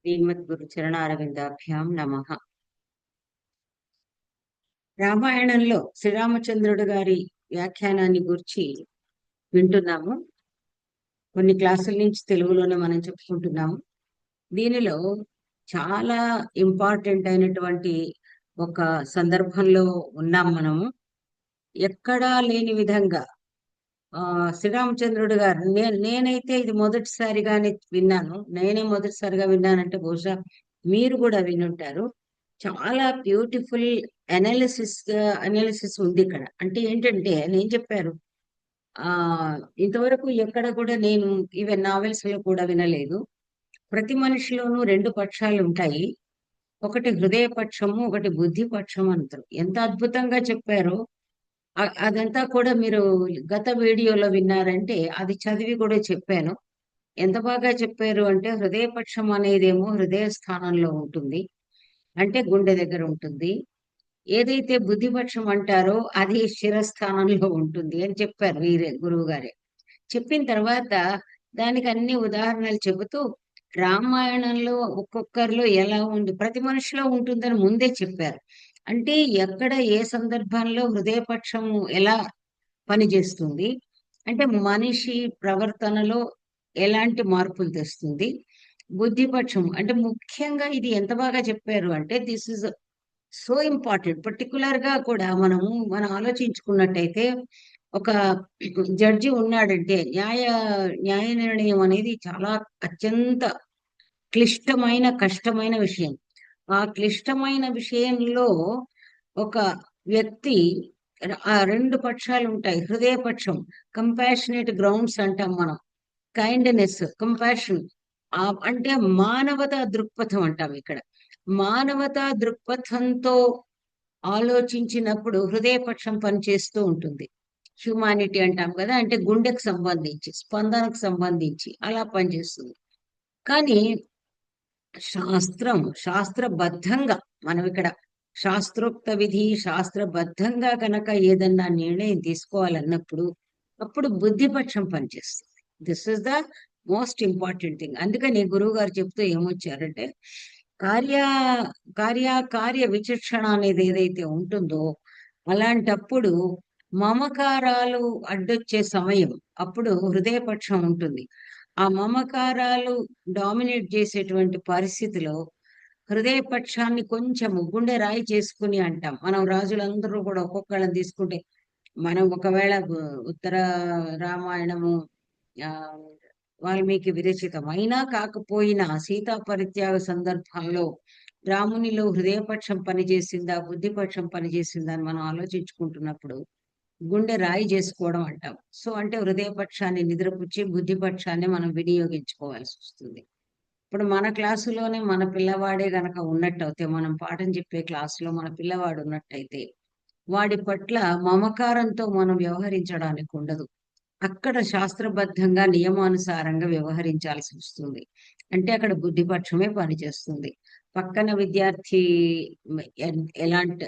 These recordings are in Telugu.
శ్రీమద్గురు చరణారవిందాభ్యాం నమః. రామాయణంలో శ్రీరామచంద్రుడు గారి వ్యాఖ్యానాన్ని గురించి వింటున్నాము. కొన్ని క్లాసుల నుంచి తెలుగులోనే మనం చెప్పుకుంటున్నాము. దీనిలో చాలా ఇంపార్టెంట్ అయినటువంటి ఒక సందర్భంలో ఉన్నాం మనము. ఎక్కడా లేని విధంగా శ్రీరామచంద్రుడు గారు నేనైతే ఇది మొదటిసారిగానే విన్నాను. నేనే మొదటిసారిగా విన్నానంటే బహుశా మీరు కూడా వినుంటారు. చాలా బ్యూటిఫుల్ అనాలిసిస్ ఉంది ఇక్కడ. అంటే ఏంటంటే నేను చెప్పారు, ఆ ఇంతవరకు ఎక్కడ కూడా నేను ఈవెన్ నావెల్స్ లో కూడా వినలేదు. ప్రతి మనిషిలోనూ రెండు పక్షాలు ఉంటాయి. ఒకటి హృదయ పక్షము, ఒకటి బుద్ధి పక్షం అంటారు. ఎంత అద్భుతంగా చెప్పారో అదంతా కూడా మీరు గత వీడియోలో విన్నారంటే అది చదివి కూడా చెప్పాను. ఎంత బాగా చెప్పారు అంటే, హృదయ పక్షం అనేదేమో హృదయ స్థానంలో ఉంటుంది, అంటే గుండె దగ్గర ఉంటుంది. ఏదైతే బుద్ధిపక్షం అంటారో అది శిరస్థానంలో ఉంటుంది అని చెప్పారు వీరే గురువు గారే. చెప్పిన తర్వాత దానికి అన్ని ఉదాహరణలు చెబుతూ రామాయణంలో ఒక్కొక్కరిలో ఎలా ఉంది, ప్రతి మనిషిలో ఉంటుందని ముందే చెప్పారు. అంటే ఎక్కడ ఏ సందర్భంలో హృదయపక్షము ఎలా పనిచేస్తుంది, అంటే మనిషి ప్రవర్తనలో ఎలాంటి మార్పులు తెస్తుంది. బుద్ధిపక్షం అంటే ముఖ్యంగా ఇది ఎంత బాగా చెప్పారు అంటే, this is so important. Particular గా కూడా మనం ఆలోచించుకున్నట్టయితే, ఒక జడ్జి ఉన్నాడంటే న్యాయ నిర్ణయం అనేది చాలా అత్యంత క్లిష్టమైన కష్టమైన విషయం. ఆ క్లిష్టమైన విషయంలో ఒక వ్యక్తి ఆ రెండు పక్షాలు ఉంటాయి. హృదయ పక్షం, కంపాషనేట్ గ్రౌండ్స్ అంటాం మనం, కైండ్నెస్, కంపాషన్, అంటే మానవతా దృక్పథం అంటాం ఇక్కడ. మానవతా దృక్పథంతో ఆలోచించినప్పుడు హృదయపక్షం పనిచేస్తూ ఉంటుంది. హ్యుమానిటీ అంటాం కదా, అంటే గుండెకు సంబంధించి, స్పందనకు సంబంధించి అలా పనిచేస్తుంది. కానీ శాస్త్రబద్ధంగా మనం ఇక్కడ శాస్త్రోక్త విధి శాస్త్రబద్ధంగా కనుక ఏదన్నా నిర్ణయం తీసుకోవాలన్నప్పుడు అప్పుడు బుద్ధిపక్షం పనిచేస్తుంది. This is the most important thing. అందుకని గురువు గారు చెప్తూ ఏమొచ్చారంటే, కార్య కార్య విచక్షణ అనేది ఏదైతే ఉంటుందో అలాంటప్పుడు మమకారాలు అడ్డొచ్చే సమయం, అప్పుడు హృదయపక్షం ఉంటుంది. ఆ మమకారాలు డామినేట్ చేసేటువంటి పరిస్థితిలో హృదయపక్షాన్ని కొంచెము గుండె రాయి చేసుకుని అంటాం మనం. రాజులందరూ కూడా ఒక్కొక్కళ్ళని తీసుకుంటే, మనం ఒకవేళ ఉత్తర రామాయణము ఆ వాల్మీకి విరచితం అయినా కాకపోయినా సీతా పరిత్యాగ సందర్భంలో రామునిలో హృదయపక్షం పనిచేసిందా బుద్ధిపక్షం పనిచేసిందా అని మనం ఆలోచించుకుంటున్నప్పుడు గుండె రాయి చేసుకోవడం అంటాం. సో అంటే హృదయపక్షాన్ని నిద్రపుచ్చి బుద్ధిపక్షాన్ని మనం వినియోగించుకోవాల్సి వస్తుంది. ఇప్పుడు మన క్లాసులోనే మన పిల్లవాడే గనక ఉన్నట్టయితే, మనం పాఠం చెప్పే క్లాసులో మన పిల్లవాడు ఉన్నట్టయితే, వాడి పట్ల మమకారంతో మనం వ్యవహరించడానికి ఉండదు. అక్కడ శాస్త్రబద్ధంగా నియమానుసారంగా వ్యవహరించాల్సి వస్తుంది. అంటే అక్కడ బుద్ధిపక్షమే పనిచేస్తుంది. పక్కన విద్యార్థి ఎలాంటి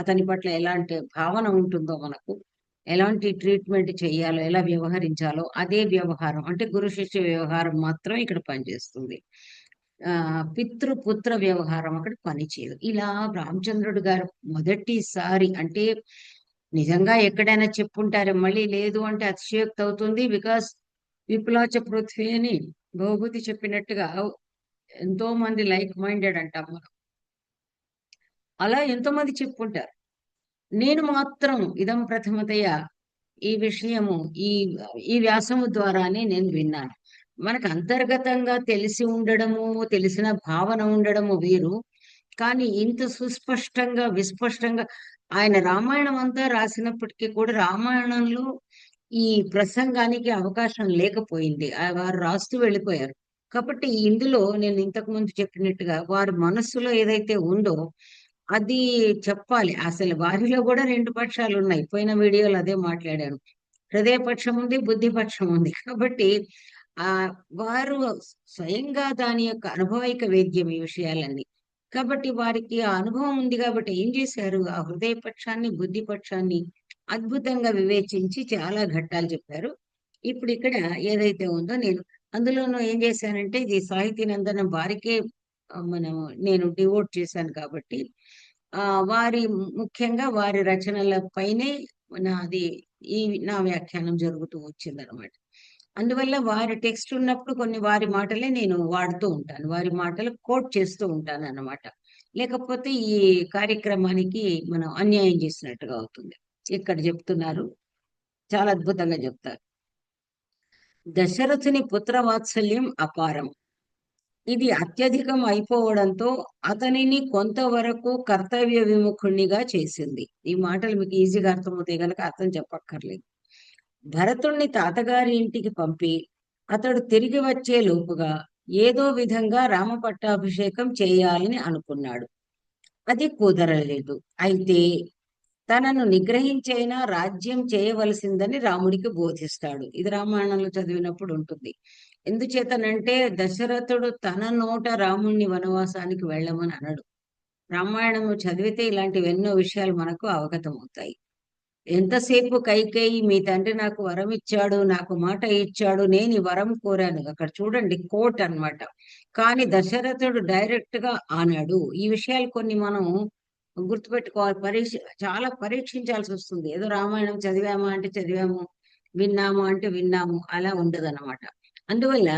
అతని పట్ల ఎలాంటి భావన ఉంటుందో, మనకు ఎలాంటి ట్రీట్మెంట్ చేయాలో, ఎలా వ్యవహరించాలో అదే వ్యవహారం, అంటే గురు శిష్య వ్యవహారం మాత్రం ఇక్కడ పనిచేస్తుంది. పితృపుత్ర వ్యవహారం అక్కడ పనిచేయదు. ఇలా రామచంద్రుడు గారు మొదటిసారి, అంటే నిజంగా ఎక్కడైనా చెప్పుంటారే, మళ్ళీ లేదు అంటే అతిశయోక్తి అవుతుంది. బికాస్ విపులాచ పృథ్వీ అని భౌభూతి చెప్పినట్టుగా ఎంతో మంది లైక్ మైండెడ్ అంటాం మనం, అలా ఎంతో మంది చెప్పుకుంటారు. నేను మాత్రం ఇదం ప్రథమతయ ఈ విషయము ఈ ఈ వ్యాసము ద్వారానే నేను విన్నాను. మనకు అంతర్గతంగా తెలిసి ఉండడము, తెలిసిన భావన ఉండడము వేరు. కానీ ఇంత సుస్పష్టంగా విస్పష్టంగా ఆయన రామాయణం అంతా రాసినప్పటికీ కూడా రామాయణంలో ఈ ప్రసంగానికి అవకాశం లేకపోయింది. వారు రాస్తూ వెళ్ళిపోయారు. కాబట్టి ఇందులో నేను ఇంతకు ముందు చెప్పినట్టుగా వారి మనస్సులో ఏదైతే ఉందో అది చెప్పాలి. అసలు వారిలో కూడా రెండు పక్షాలు ఉన్నాయి. పోయిన వీడియోలో అదే మాట్లాడాను. హృదయ పక్షం ఉంది, బుద్ధి పక్షం ఉంది. కాబట్టి ఆ వారు స్వయంగా దాని యొక్క అనుభవైక వేద్యం ఈ విషయాలన్నీ. కాబట్టి వారికి ఆ అనుభవం ఉంది కాబట్టి ఏం చేశారు, ఆ హృదయ పక్షాన్ని బుద్ధి పక్షాన్ని అద్భుతంగా వివేచించి చాలా ఘట్టాలు చెప్పారు. ఇప్పుడు ఇక్కడ ఏదైతే ఉందో నేను అందులోనూ ఏం చేశానంటే ఇది సాహితీ నందన వారికే మనం నేను డివోట్ చేశాను కాబట్టి వారి ముఖ్యంగా వారి రచనల పైనే నాది ఈ నా వ్యాఖ్యానం జరుగుతూ వచ్చిందనమాట. అందువల్ల వారి టెక్స్ట్ ఉన్నప్పుడు కొన్ని వారి మాటలే నేను వాడుతూ ఉంటాను. వారి మాటలు కోట్ చేస్తూ ఉంటానన్నమాట. లేకపోతే ఈ కార్యక్రమానికి మనం అన్యాయం చేసినట్టుగా అవుతుంది. ఇక్కడ చెప్తున్నారు. చాలా అద్భుతంగా చెప్తారు. దశరథుని పుత్రవాత్సల్యం అపారం. ఇది అత్యధికం అయిపోవడంతో అతనిని కొంతవరకు కర్తవ్య విముఖుణ్ణిగా చేసింది. ఈ మాటలు మీకు ఈజీగా అర్థమవుతాయి గనక అర్థం చెప్పక్కర్లేదు. భరతుణ్ణి తాతగారి ఇంటికి పంపి అతడు తిరిగి వచ్చే లోపుగా ఏదో విధంగా రామ పట్టాభిషేకం చేయాలని అనుకున్నాడు. అది కుదరలేదు. అయితే తనను నిగ్రహించైనా రాజ్యం చేయవలసిందని రాముడికి బోధిస్తాడు. ఇది రామాయణంలో చదివినప్పుడు ఉంటుంది. ఎందుచేతనంటే దశరథుడు తన నోట రాముణ్ణి వనవాసానికి వెళ్ళమని అనడు. రామాయణము చదివితే ఇలాంటివి ఎన్నో విషయాలు మనకు అవగతమవుతాయి. ఎంతసేపు కైకేయి మీ తండ్రి నాకు వరం ఇచ్చాడు, నాకు మాట ఇచ్చాడు, నేను ఈ వరం కోరాను. అక్కడ చూడండి కోట్ అన్నమాట. కానీ దశరథుడు డైరెక్ట్ గా ఆనాడు. ఈ విషయాలు కొన్ని మనం గుర్తుపెట్టుకోవాలి. చాలా పరీక్షించాల్సి వస్తుంది. ఏదో రామాయణం చదివామా అంటే చదివాము, విన్నాము అంటే విన్నాము, అలా ఉండదన్నమాట. అందువల్ల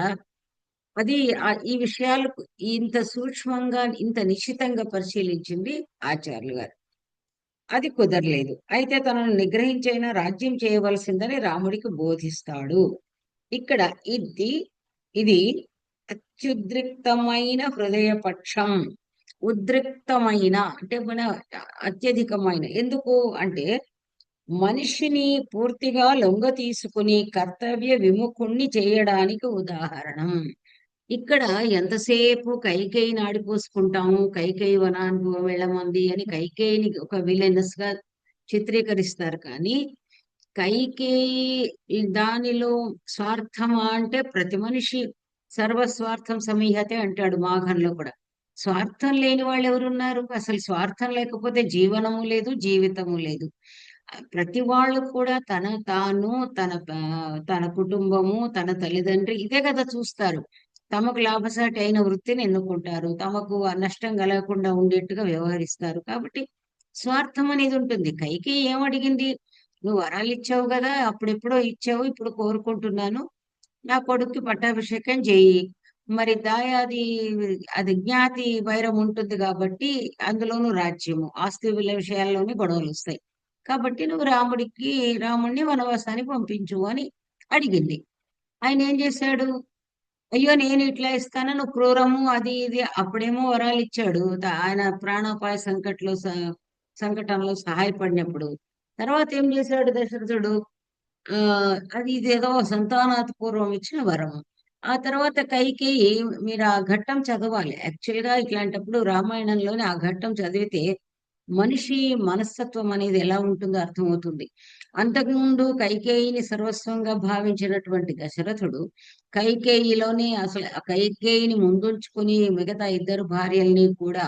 అది ఈ విషయాలు ఇంత సూక్ష్మంగా, ఇంత నిశితంగా పరిశీలించింది ఆచార్యులు గారు. అది కుదరలేదు. అయితే తనను నిగ్రహించైనా రాజ్యం చేయవలసిందని రాముడికి బోధిస్తాడు. ఇక్కడ ఇది ఇది అత్యుద్రిక్తమైన హృదయపక్షం. ఉద్రిక్తమైన అంటే మన అత్యధికమైన. ఎందుకు అంటే మనిషిని పూర్తిగా లొంగ తీసుకుని కర్తవ్య విముఖుణ్ణి చేయడానికి ఉదాహరణం. ఇక్కడ ఎంతసేపు కైకేయిని ఆడిపోసుకుంటాము, కైకేయి వనానికి వెళ్ళమంది అని కైకేయిని ఒక విలనస్ గా చిత్రీకరిస్తారు. కానీ కైకేయి దానిలో స్వార్థమా అంటే ప్రతి మనిషి సర్వస్వార్థం సమీహతే అంటాడు మాఘంలో కూడా. స్వార్థం లేని వాళ్ళు ఎవరున్నారు? అసలు స్వార్థం లేకపోతే జీవనము లేదు, జీవితము లేదు. ప్రతి వాళ్ళు కూడా తన కుటుంబము, తన తల్లిదండ్రి ఇదే కదా చూస్తారు. తమకు లాభసాటి అయిన వృత్తిని ఎన్నుకుంటారు. తమకు ఆ నష్టం కలగకుండా ఉండేట్టుగా వ్యవహరిస్తారు. కాబట్టి స్వార్థం అనేది ఉంటుంది. కైకేయి ఏమడిగింది? నువ్వు వరాలు ఇచ్చావు కదా, అప్పుడెప్పుడో ఇచ్చావు, ఇప్పుడు కోరుకుంటున్నాను, నా కొడుక్కి పట్టాభిషేకం చెయ్యి. మరి దాయాది అది జ్ఞాతి వైరం ఉంటుంది కాబట్టి అందులోనూ రాజ్యము ఆస్తి విషయాల్లోనే గొడవలు వస్తాయి. కాబట్టి నువ్వు రాముణ్ణి వనవాసానికి పంపించు అని అడిగింది. ఆయన ఏం చేశాడు? అయ్యో నేను ఇట్లా ఇస్తాను, నువ్వు క్రూరము అది ఇది. అప్పుడేమో వరాలు ఇచ్చాడు. ఆయన ప్రాణాపాయ సంకటంలో సహాయపడినప్పుడు. తర్వాత ఏం చేశాడు దశరథుడు? ఆ అది ఇదేదో సంతానాత్ పూర్వం ఇచ్చిన వరం. ఆ తర్వాత కైకేయి, మీరు ఆ ఘట్టం చదవాలి. యాక్చువల్ గా ఇట్లాంటప్పుడు రామాయణంలోని ఆ ఘట్టం చదివితే మనిషి మనస్తత్వం అనేది ఎలా ఉంటుందో అర్థమవుతుంది. అంతకుముందు కైకేయిని సర్వస్వంగా భావించినటువంటి దశరథుడు కైకేయిలోనే అసలు ఆ కైకేయిని ముందుంచుకుని మిగతా ఇద్దరు భార్యల్ని కూడా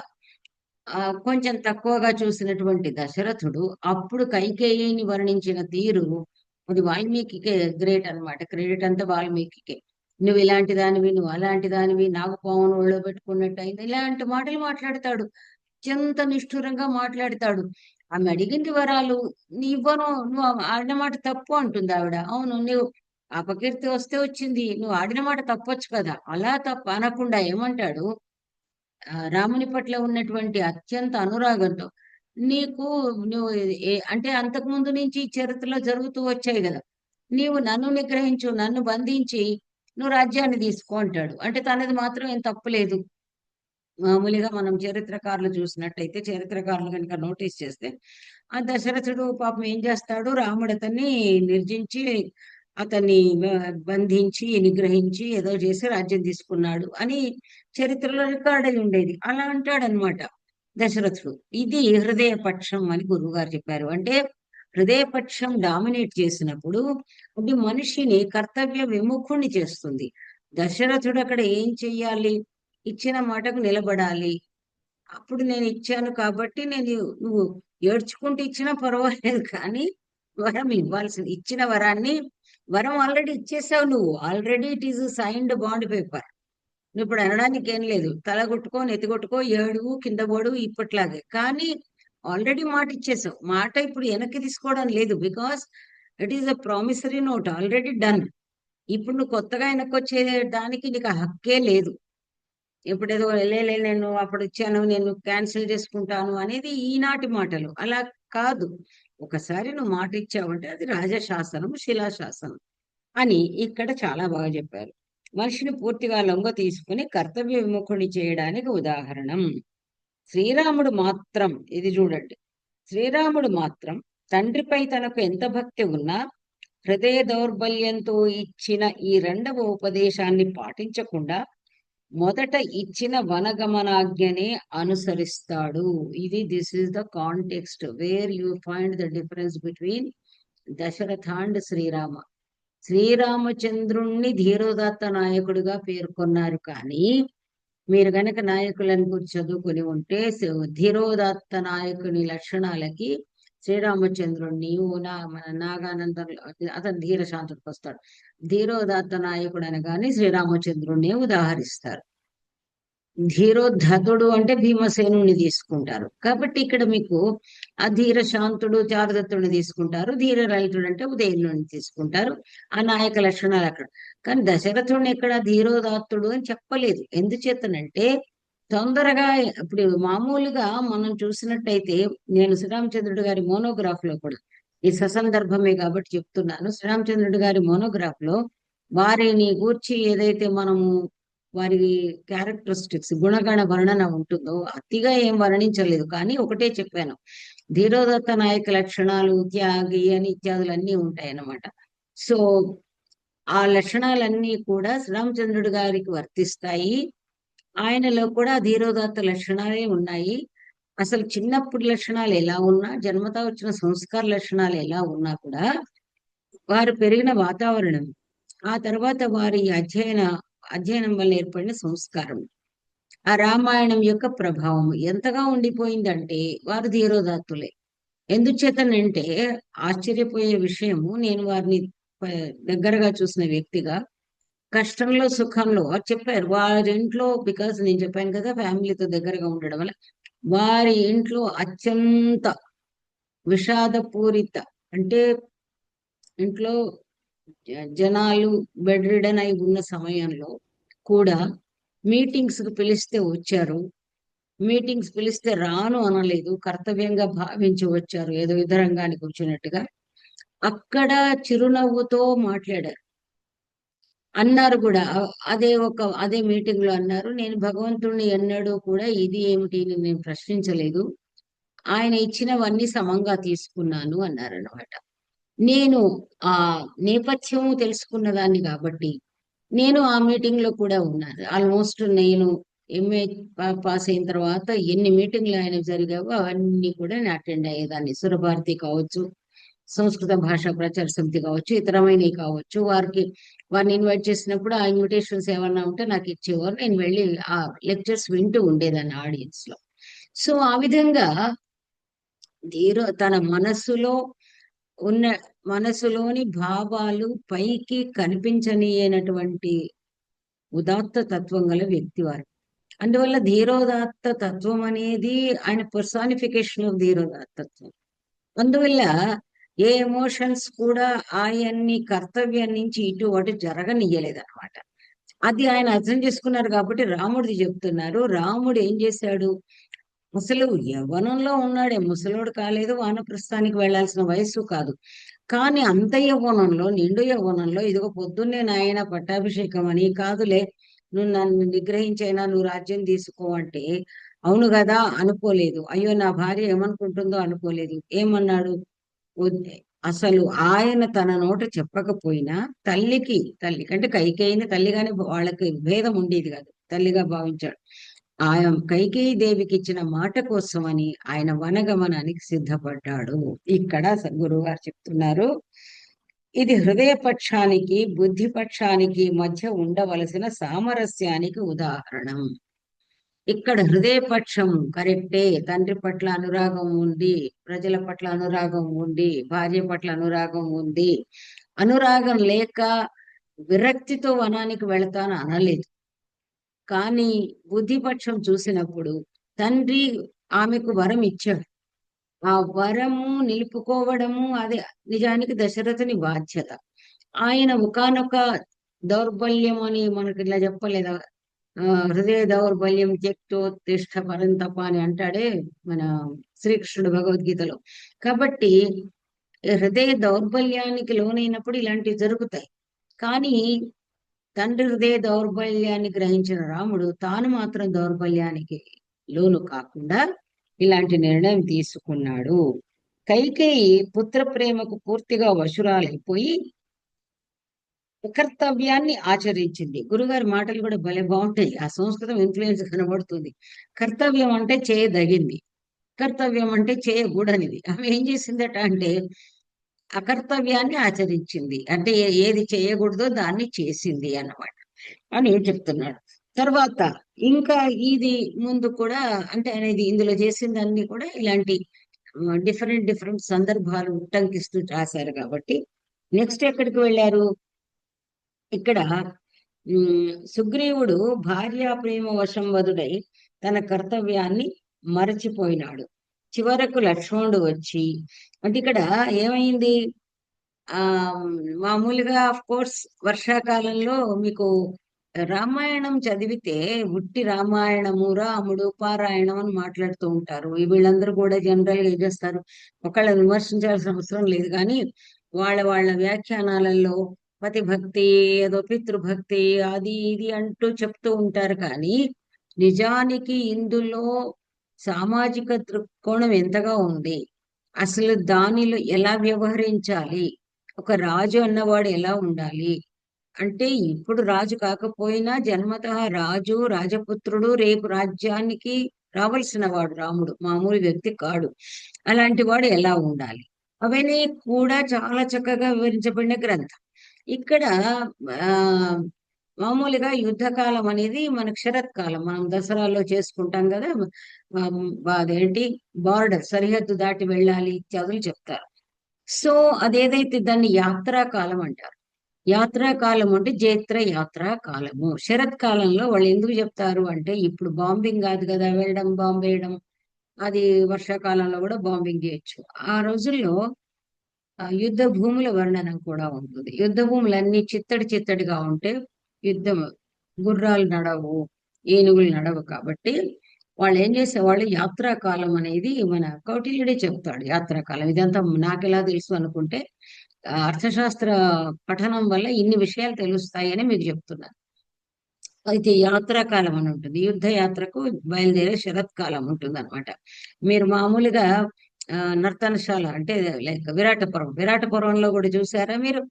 కొంచెం తక్కువగా చూసినటువంటి దశరథుడు అప్పుడు కైకేయిని వర్ణించిన తీరు అది వాల్మీకికే గ్రేట్ అన్నమాట. క్రెడిట్ అంతా వాల్మీకికే. నువ్వు ఇలాంటి దానివి, నువ్వు అలాంటి దానివి, నాగపామును ఒళ్ళో పెట్టుకున్నట్టు అయింది, ఇలాంటి మాటలు మాట్లాడతాడు. అత్యంత నిష్ఠురంగా మాట్లాడతాడు. ఆమె అడిగింది వరాలు, నీ ఇవ్వను, నువ్వు ఆడిన మాట తప్పు అంటుంది ఆవిడ. అవును, నువ్వు అపకీర్తి వస్తే వచ్చింది, నువ్వు ఆడిన మాట తప్పొచ్చు కదా. అలా తప్పు అనకుండా ఏమంటాడు? రాముని పట్ల ఉన్నటువంటి అత్యంత అనురాగంతో నీకు నువ్వు అంటే అంతకు ముందు నుంచి ఈ చరిత్రలో జరుగుతూ వచ్చాయి కదా, నీవు నన్ను నిగ్రహించు, నన్ను బంధించి నువ్వు రాజ్యాన్ని తీసుకో అంటాడు. అంటే తనది మాత్రం ఏం తప్పులేదు. మామూలుగా మనం చరిత్రకారులు చూసినట్టయితే, చరిత్రకారులు కనుక నోటీస్ చేస్తే, ఆ దశరథుడు పాపం ఏం చేస్తాడు? రాముడు అతన్ని నిర్జించి, అతన్ని బంధించి, నిగ్రహించి ఏదో చేసి రాజ్యం తీసుకున్నాడు అని చరిత్రలో రికార్డ్ అయి ఉండేది. అలా అంటాడనమాట దశరథుడు. ఇది హృదయపక్షం అని గురువుగారు చెప్పారు. అంటే హృదయపక్షం డామినేట్ చేసినప్పుడు అది మనిషిని కర్తవ్య విముఖుణ్ణి చేస్తుంది. దశరథుడు అక్కడ ఏం చెయ్యాలి? ఇచ్చిన మాటకు నిలబడాలి. అప్పుడు నేను ఇచ్చాను కాబట్టి నువ్వు ఏడ్చుకుంటూ ఇచ్చినా పర్వాలేదు కానీ వరం ఇవ్వాల్సింది. ఇచ్చిన వరాన్ని వరం ఆల్రెడీ ఇచ్చేసావు నువ్వు. Already it is signed bond paper. నువ్వు ఇప్పుడు అనడానికి ఏం లేదు. తల కొట్టుకో, నెత్తి కొట్టుకో, ఏడువు, కింద పడు, ఇప్పట్లాగే. కానీ ఆల్రెడీ మాట ఇచ్చేసావు. మాట ఇప్పుడు వెనక్కి తీసుకోవడం లేదు. Because it is a promissory note, already done. ఇప్పుడు నువ్వు కొత్తగా వెనక్కి వచ్చే దానికి నీకు ఆ హక్కే లేదు. ఇప్పుడేదో నేను అప్పుడు ఇచ్చాను, నేను క్యాన్సిల్ చేసుకుంటాను అనేది ఈనాటి మాటలు. అలా కాదు. ఒకసారి నువ్వు మాట ఇచ్చావంటే అది రాజశాసనం, శిలాశాసనం అని ఇక్కడ చాలా బాగా చెప్పారు. మనిషిని పూర్తిగా లొంగ తీసుకుని కర్తవ్య విముఖుని చేయడానికి ఉదాహరణం. శ్రీరాముడు మాత్రం, ఇది చూడండి, శ్రీరాముడు మాత్రం తండ్రిపై తనకు ఎంత భక్తి ఉన్నా హృదయ దౌర్బల్యంతో ఇచ్చిన ఈ రెండవ ఉపదేశాన్ని పాటించకుండా మొదట ఇచ్చిన వనగమనాజ్ఞనే అనుసరిస్తాడు. This is the context where you find the difference between Dasharatha and Shrirama. శ్రీరామచంద్రుణ్ణి ధీరోదాత్త నాయకుడిగా పేర్కొన్నారు. కానీ మీరు గనక నాయకులను గురించి చదువుకుని ఉంటే ధీరోదాత్త నాయకుని లక్షణాలకి శ్రీరామచంద్రుణ్ణి మన నాగానంద, అతను ధీరశాంతుడికి వస్తాడు. ధీరోదాత్త నాయకుడు అనగానే శ్రీరామచంద్రుణ్ణి ఉదాహరిస్తారు. ధీరోద్ధతుడు అంటే భీమసేనుని తీసుకుంటారు. కాబట్టి ఇక్కడ మీకు అధీర శాంతుడు చారుదత్తుడిని తీసుకుంటారు. ధీర రహితుడు అంటే ఉదయనుని తీసుకుంటారు. ఆ నాయక లక్షణాలు అక్కడ. కానీ దశరథుడిని ఇక్కడ ధీరోదాత్తుడు అని చెప్పలేదు. ఎందుచేతనంటే తొందరగా ఇప్పుడు మామూలుగా మనం చూసినట్టయితే, నేను శ్రీరామచంద్రుడి గారి మోనోగ్రాఫ్ లో కూడా, ఈ ససందర్భమే కాబట్టి చెప్తున్నాను, శ్రీరామచంద్రుడి గారి మోనోగ్రాఫ్ లో వారిని గూర్చి ఏదైతే మనము వారి క్యారెక్టరిస్టిక్స్ గుణగణ వర్ణన ఉంటుందో అతిగా ఏం వర్ణించలేదు. కానీ ఒకటే చెప్పాను, ధీరోదత్త నాయక లక్షణాలు, త్యాగి అని ఇత్యాదులన్నీ ఉంటాయి అన్నమాట. సో ఆ లక్షణాలన్నీ కూడా శ్రీరామచంద్రుడి గారికి వర్తిస్తాయి. ఆయనలో కూడా ధీరోదత్త లక్షణాలే ఉన్నాయి. అసలు చిన్నప్పుడు లక్షణాలు ఎలా ఉన్నా, జన్మతా వచ్చిన సంస్కార లక్షణాలు ఎలా ఉన్నా కూడా వారు పెరిగిన వాతావరణం, ఆ తర్వాత వారి అధ్యయనం వల్ల ఏర్పడిన సంస్కారం, ఆ రామాయణం యొక్క ప్రభావం ఎంతగా ఉండిపోయిందంటే వారు ధీరోదాత్తులే. ఎందుచేతనంటే ఆశ్చర్యపోయే విషయము, నేను వారిని దగ్గరగా చూసిన వ్యక్తిగా కష్టంలో సుఖంలో చెప్పారు. వారి ఇంట్లో, బికాస్ నేను చెప్పాను కదా ఫ్యామిలీతో దగ్గరగా ఉండడం వల్ల, వారి ఇంట్లో అత్యంత విషాదపూరిత, అంటే ఇంట్లో జనాలు బెడ్ రిడన్ అయి ఉన్న సమయంలో కూడా మీటింగ్స్ కు పిలిస్తే వచ్చారు. మీటింగ్స్ పిలిస్తే రాను అనలేదు, కర్తవ్యంగా భావించి వచ్చారు, ఏదో యుద్ధరంగానికి వచ్చినట్టుగా. అక్కడ చిరునవ్వుతో మాట్లాడారు. అన్నారు కూడా, అదే మీటింగ్ లో అన్నారు, నేను భగవంతుడిని ఎన్నడూ కూడా ఇది ఏమిటి అని నేను ప్రశ్నించలేదు, ఆయన ఇచ్చినవన్నీ సమంగా తీసుకున్నాను అన్నారన్నమాట. నేను ఆ నేపథ్యము తెలుసుకున్న దాన్ని కాబట్టి నేను ఆ మీటింగ్ లో కూడా ఉన్నాను. ఆల్మోస్ట్ నేను ఎంఏ పాస్ అయిన తర్వాత ఎన్ని మీటింగ్లు ఆయన జరిగావో అవన్నీ కూడా నేను అటెండ్ అయ్యేదాన్ని. సురభారతి కావచ్చు, సంస్కృత భాషా ప్రచార సమితి కావచ్చు, ఇతరమైనవి కావచ్చు. వారిని ఇన్వైట్ చేసినప్పుడు ఆ ఇన్విటేషన్స్ ఏమన్నా ఉంటే నాకు ఇచ్చేవారు. నేను వెళ్ళి ఆ లెక్చర్స్ వింటూ ఉండేదాన్ని ఆడియన్స్ లో. సో ఆ విధంగా తన మనసులోని భావాలు పైకి కనిపించనీయనటువంటి ఉదాత్త తత్వం గల వ్యక్తి వారు. అందువల్ల ధీరోదాత్త తత్వం అనేది ఆయన పర్సానిఫికేషన్ ఆఫ్ ధీరోదాత్తత్వం. అందువల్ల ఏ ఎమోషన్స్ కూడా ఆయన్ని కర్తవ్యం నుంచి ఇటు అటు జరగనియ్యలేదన్నమాట. అది ఆయన అర్థం చేసుకున్నారు కాబట్టి రాముడిది చెప్తున్నారు. రాముడు ఏం చేశాడు, అసలు యవ్వనంలో ఉన్నాడే, ముసలోడు కాలేదు, వానప్రస్థానికి వెళ్లాల్సిన వయస్సు కాదు. కానీ అంత యవ్వనంలో, నిండు యవ్వనంలో, ఇదిగో పొద్దున్నే నాయన పట్టాభిషేకం అని, కాదులే నువ్వు నన్ను నిగ్రహించైనా నువ్వు రాజ్యం తీసుకో అంటే, అవును కదా అనుకోలేదు. అయ్యో నా భార్య ఏమనుకుంటుందో అనుకోలేదు. ఏమన్నాడు, అసలు ఆయన తన నోట చెప్పకపోయినా తల్లి అంటే కైకేయిని తల్లిగానే, వాళ్ళకి భేదం ఉండేది కాదు, తల్లిగా భావించాడు. ఆయన కైకేయి దేవికి ఇచ్చిన మాట కోసమని ఆయన వనగమనానికి సిద్ధపడ్డాడు. ఇక్కడ గురువు గారు చెప్తున్నారు, ఇది హృదయపక్షానికి బుద్ధిపక్షానికి మధ్య ఉండవలసిన సామరస్యానికి ఉదాహరణం. ఇక్కడ హృదయపక్షం కరెక్టే, తండ్రి పట్ల అనురాగం ఉంది, ప్రజల పట్ల అనురాగం ఉంది, భార్య పట్ల అనురాగం ఉంది, అనురాగం లేక విరక్తితో వనానికి వెళతాను అనలేదు. కానీ బుద్ధిపక్షం చూసినప్పుడు తండ్రి ఆమెకు వరం ఇచ్చాడు. ఆ వరము నిలుపుకోవడము అదే నిజానికి దశరథుని బాధ్యత. ఆయన ఒకానొక దౌర్బల్యం అని మనకి ఇలా చెప్పలేదా? హృదయ దౌర్బల్యం త్యక్తోత్తిష్ట పరంతప అని అంటాడే మన శ్రీకృష్ణుడు భగవద్గీతలో. కాబట్టి హృదయ దౌర్బల్యానికి లోనైనప్పుడు ఇలాంటివి జరుగుతాయి. కానీ తండ్రి హృదయ దౌర్బల్యాన్ని గ్రహించిన రాముడు తాను మాత్రం దౌర్బల్యానికి లోను కాకుండా ఇలాంటి నిర్ణయం తీసుకున్నాడు. కైకేయి పుత్ర ప్రేమకు పూర్తిగా వశురాలైపోయి కర్తవ్యాన్ని ఆచరించింది. గురుగారి మాటలు కూడా భలే బాగుంటాయి. ఆ సంస్కృతం ఇన్ఫ్లుయెన్స్ కనబడుతుంది. కర్తవ్యం అంటే చేయదగింది, కర్తవ్యం అంటే చేయకూడనిది. ఆమె ఏం చేసిందట అంటే అకర్తవ్యాన్ని ఆచరించింది. అంటే ఏది చేయకూడదో దాన్ని చేసింది అన్నమాట అని చెప్తున్నాడు. తర్వాత ఇంకా ఇది ముందు కూడా అంటే అనేది ఇందులో చేసిందన్నీ కూడా ఇలాంటి డిఫరెంట్ డిఫరెంట్ సందర్భాలు ఉట్టంకిస్తూ రాశారు కాబట్టి నెక్స్ట్ ఎక్కడికి వెళ్ళారు? ఇక్కడ సుగ్రీవుడు భార్యా ప్రేమ వశంవదుడై తన కర్తవ్యాన్ని మరచిపోయినాడు. చివరకు లక్ష్మణుడు వచ్చి అంటే ఇక్కడ ఏమైంది? ఆ మామూలుగా ఆఫ్ కోర్స్ వర్షాకాలంలో మీకు రామాయణం చదివితే ఉట్టి రామాయణము రాముడు పారాయణం అని మాట్లాడుతూ ఉంటారు. వీళ్ళందరూ కూడా జనరల్ గా ఏం చేస్తారు, ఒకళ్ళ విమర్శించాల్సిన అవసరం లేదు కానీ వాళ్ళ వాళ్ళ వ్యాఖ్యానాలలో పతిభక్తి ఏదో పితృభక్తి అది ఇది అంటూ చెప్తూ ఉంటారు. కానీ నిజానికి ఇందులో సామాజిక దృక్కోణం ఎంతగా ఉంది, అసలు దానిలో ఎలా వ్యవహరించాలి, ఒక రాజు అన్నవాడు ఎలా ఉండాలి అంటే ఇప్పుడు రాజు కాకపోయినా జన్మతః రాజు రాజపుత్రుడు రేపు రాజ్యానికి రావలసిన వాడు రాముడు, మామూలు వ్యక్తి కాడు. అలాంటి వాడు ఎలా ఉండాలి అవన్నీ కూడా చాలా చక్కగా వివరించబడిన గ్రంథం. ఇక్కడ ఆ మామూలుగా యుద్ధకాలం అనేది మనకు శరత్కాలం, మనం దసరాలో చేసుకుంటాం కదా. అదేంటి బార్డర్ సరిహద్దు దాటి వెళ్ళాలి ఇత్యాదులు చెప్తారు. సో అదేదైతే దాన్ని యాత్రా కాలం అంటారు. యాత్రా కాలం అంటే జైత్ర యాత్రా కాలము. శరత్కాలంలో వాళ్ళు ఎందుకు చెప్తారు అంటే ఇప్పుడు బాంబింగ్ కాదు కదా వెళ్ళడం బాంబు వేయడం, అది వర్షాకాలంలో కూడా బాంబింగ్ చేయొచ్చు. ఆ రోజుల్లో యుద్ధ భూముల వర్ణనం కూడా ఉంటుంది. యుద్ధ భూములన్నీ చిత్తడి చిత్తడిగా ఉంటే యుద్ధం గుర్రాలు నడవు, ఏనుగులు నడవు. కాబట్టి వాళ్ళు ఏం చేసేవాళ్ళు యాత్రాకాలం అనేది మన కౌటిల్యుడే చెప్తాడు. యాత్రాకాలం ఇదంతా నాకెలా తెలుసు అనుకుంటే అర్థశాస్త్ర పఠనం వల్ల ఇన్ని విషయాలు తెలుస్తాయని మీకు చెప్తున్నాను. అయితే యాత్రాకాలం అని ఉంటుంది, యుద్ధ యాత్రకు బయలుదేరే శరత్కాలం ఉంటుంది అనమాట. మీరు మామూలుగా నర్తనశాల అంటే లైక్ విరాటపురంలో కూడా చూసారా మీరు?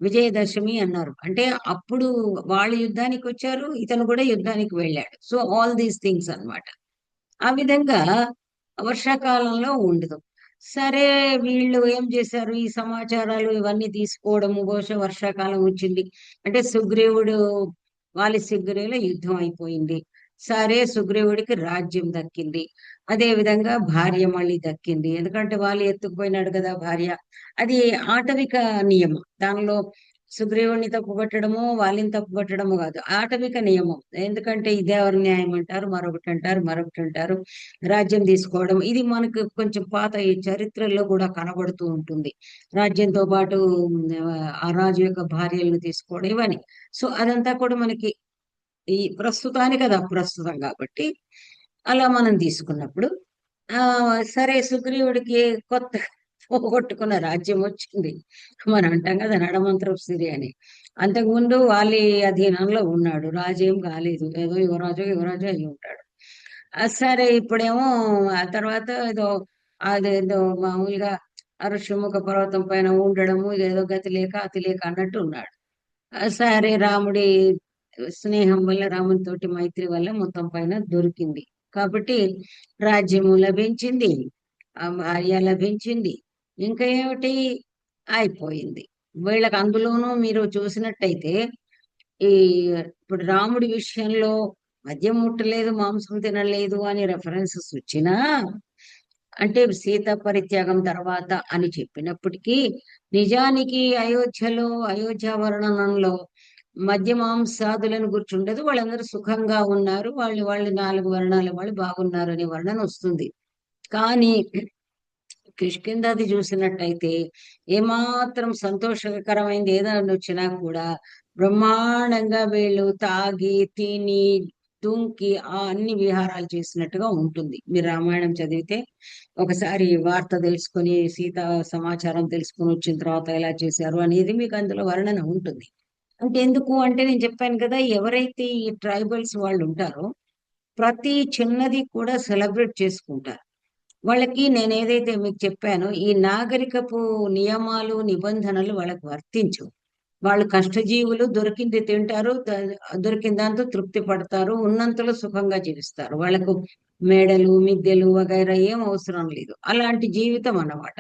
విజయదశమి అన్నారు అంటే అప్పుడు వాళ్ళు యుద్ధానికి వచ్చారు, ఇతను కూడా యుద్ధానికి వెళ్ళాడు. సో ఆల్ దీస్ థింగ్స్ అన్నమాట. ఆ విధంగా వర్షాకాలంలో ఉండదు. సరే వీళ్ళు ఏం చేశారు, ఈ సమాచారాలు ఇవన్నీ తీసుకోవడము. బహుశా వర్షాకాలం వచ్చింది అంటే సుగ్రీవుడు వాలి సుగ్రీవుల యుద్ధం అయిపోయింది. సరే సుగ్రీవుడికి రాజ్యం దక్కింది, అదే విధంగా భార్య మళ్ళీ దక్కింది. ఎందుకంటే వాళ్ళు ఎత్తుకుపోయినాడు కదా భార్య. అది ఆటవిక నియమం. దానిలో సుగ్రీవుడిని తప్పు పట్టడము వాళ్ళని తప్పు పట్టడము కాదు, ఆటవిక నియమం. ఎందుకంటే ఇదే ఎవరి న్యాయం అంటారు, మరొకటి అంటారు, మరొకటి అంటారు. రాజ్యం తీసుకోవడం ఇది మనకు కొంచెం పాత ఈ చరిత్రలో కూడా కనబడుతూ ఉంటుంది. రాజ్యంతో పాటు ఆ రాజు యొక్క భార్యలను తీసుకోవడం ఇవన్నీ. సో అదంతా కూడా మనకి ఈ ప్రస్తుతానికి అది అప్రస్తుతం కాబట్టి అలా మనం తీసుకున్నప్పుడు ఆ సరే సుగ్రీవుడికి కొత్త పోగొట్టుకున్న రాజ్యం వచ్చింది. మనం అంటాం కదా నడమంత్రపు సిరి అని. అంతకుముందు వాళ్ళ అధీనంలో ఉన్నాడు, రాజేం కాలేదు, ఏదో యువరాజు అయి ఉంటాడు. సరే ఇప్పుడేమో ఆ తర్వాత ఏదో అదేదో మామూలుగా ఋషిముఖ పర్వతం పైన ఉండడము, ఏదో గతి లేక అతి లేక అన్నట్టు ఉన్నాడు. సరే రాముడి స్నేహం వల్ల రామునితోటి మైత్రి వల్ల మొత్తం పైన దొరికింది కాబట్టి రాజ్యము లభించింది, ఆ భార్య లభించింది. ఇంకా ఏమిటి అయిపోయింది వీళ్ళకి. అందులోనూ మీరు చూసినట్టయితే ఈ ఇప్పుడు రాముడి విషయంలో మద్యం ముట్టలేదు మాంసం తినలేదు అని రెఫరెన్సెస్ వచ్చినా అంటే సీత పరిత్యాగం తర్వాత అని చెప్పినప్పటికీ నిజానికి అయోధ్య వర్ణనంలో మధ్య మాంసాదులను గుర్చుండదు. వాళ్ళందరూ సుఖంగా ఉన్నారు, వాళ్ళు వాళ్ళు 4 వర్ణాల వాళ్ళు బాగున్నారు అనే వర్ణన వస్తుంది. కానీ కిష్కింధది చూసినట్టయితే ఏమాత్రం సంతోషకరమైనది ఏదైనా వచ్చినా కూడా బ్రహ్మాండంగా వీళ్ళు తాగి తిని దుంకి అన్ని విహారాలు చేసినట్టుగా ఉంటుంది. మీరు రామాయణం చదివితే ఒకసారి వార్త తెలుసుకొని సీత సమాచారం తెలుసుకొని వచ్చిన తర్వాత ఎలా చేశారు అనేది మీకు అందులో వర్ణన ఉంటుంది. అంటే ఎందుకు అంటే నేను చెప్పాను కదా, ఎవరైతే ఈ ట్రైబల్స్ వాళ్ళు ఉంటారో ప్రతి చిన్నది కూడా సెలబ్రేట్ చేసుకుంటారు. వాళ్ళకి నేను ఏదైతే మీకు చెప్పానో ఈ నాగరికపు నియమాలు నిబంధనలు వాళ్ళకి వర్తించవు. వాళ్ళు కష్టజీవులు, దొరికింది తింటారు, దొరికిన దాంతో తృప్తి పడతారు, ఉన్నంతలో సుఖంగా జీవిస్తారు. వాళ్ళకు మేడలు మిద్దెలు వగైరా ఏం అవసరం లేదు. అలాంటి జీవితం అన్నమాట.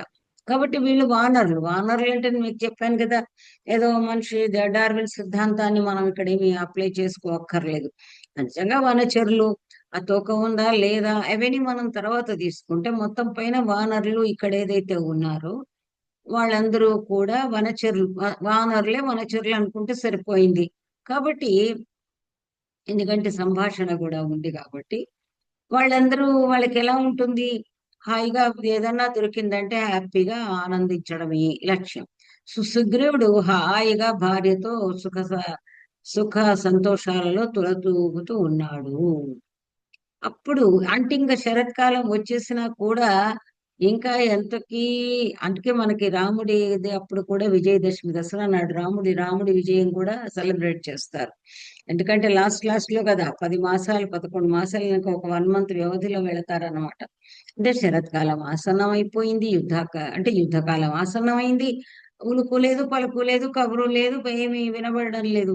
కాబట్టి వీళ్ళు వానరులు అంటే నేను మీకు చెప్పాను కదా, ఏదో మనిషి డార్విన్ సిద్ధాంతాన్ని మనం ఇక్కడ ఏమి అప్లై చేసుకోక్కర్లేదు. నిజంగా వనచరులు, ఆ తోక ఉందా లేదా అవన్నీ మనం తర్వాత తీసుకుంటే మొత్తం పైన వానరులు ఇక్కడ ఏదైతే ఉన్నారో వాళ్ళందరూ కూడా వనచరులు, వానరులే వనచరులు అనుకుంటే సరిపోయింది. కాబట్టి ఎందుకంటే సంభాషణ కూడా ఉంది కాబట్టి వాళ్ళందరూ వాళ్ళకి ఎలా ఉంటుంది, హాయిగా ఏదన్నా దొరికిందంటే హ్యాపీగా ఆనందించడమే లక్ష్యం. సుగ్రీవుడు హాయిగా భార్యతో సుఖ సంతోషాలలో తులతూగుతూ ఉన్నాడు. అప్పుడు అంటే ఇంకా శరత్కాలం వచ్చేసినా కూడా ఇంకా ఎంతకీ, అందుకే మనకి రాముడి అప్పుడు కూడా విజయదశమి దసరా నాడు రాముడి విజయం కూడా సెలబ్రేట్ చేస్తారు. ఎందుకంటే లాస్ట్ లో కదా 10 మాసాలు 11 మాసాలు ఇంకా ఒక 1 మంత్ వ్యవధిలో వెళతారన్నమాట. అంటే శరత్కాలం ఆసన్నం అయిపోయింది, అంటే యుద్ధకాలం ఆసన్నమైంది. ఉలుకు లేదు, పలుకు లేదు, కబురు లేదు, ఏమీ వినబడడం లేదు.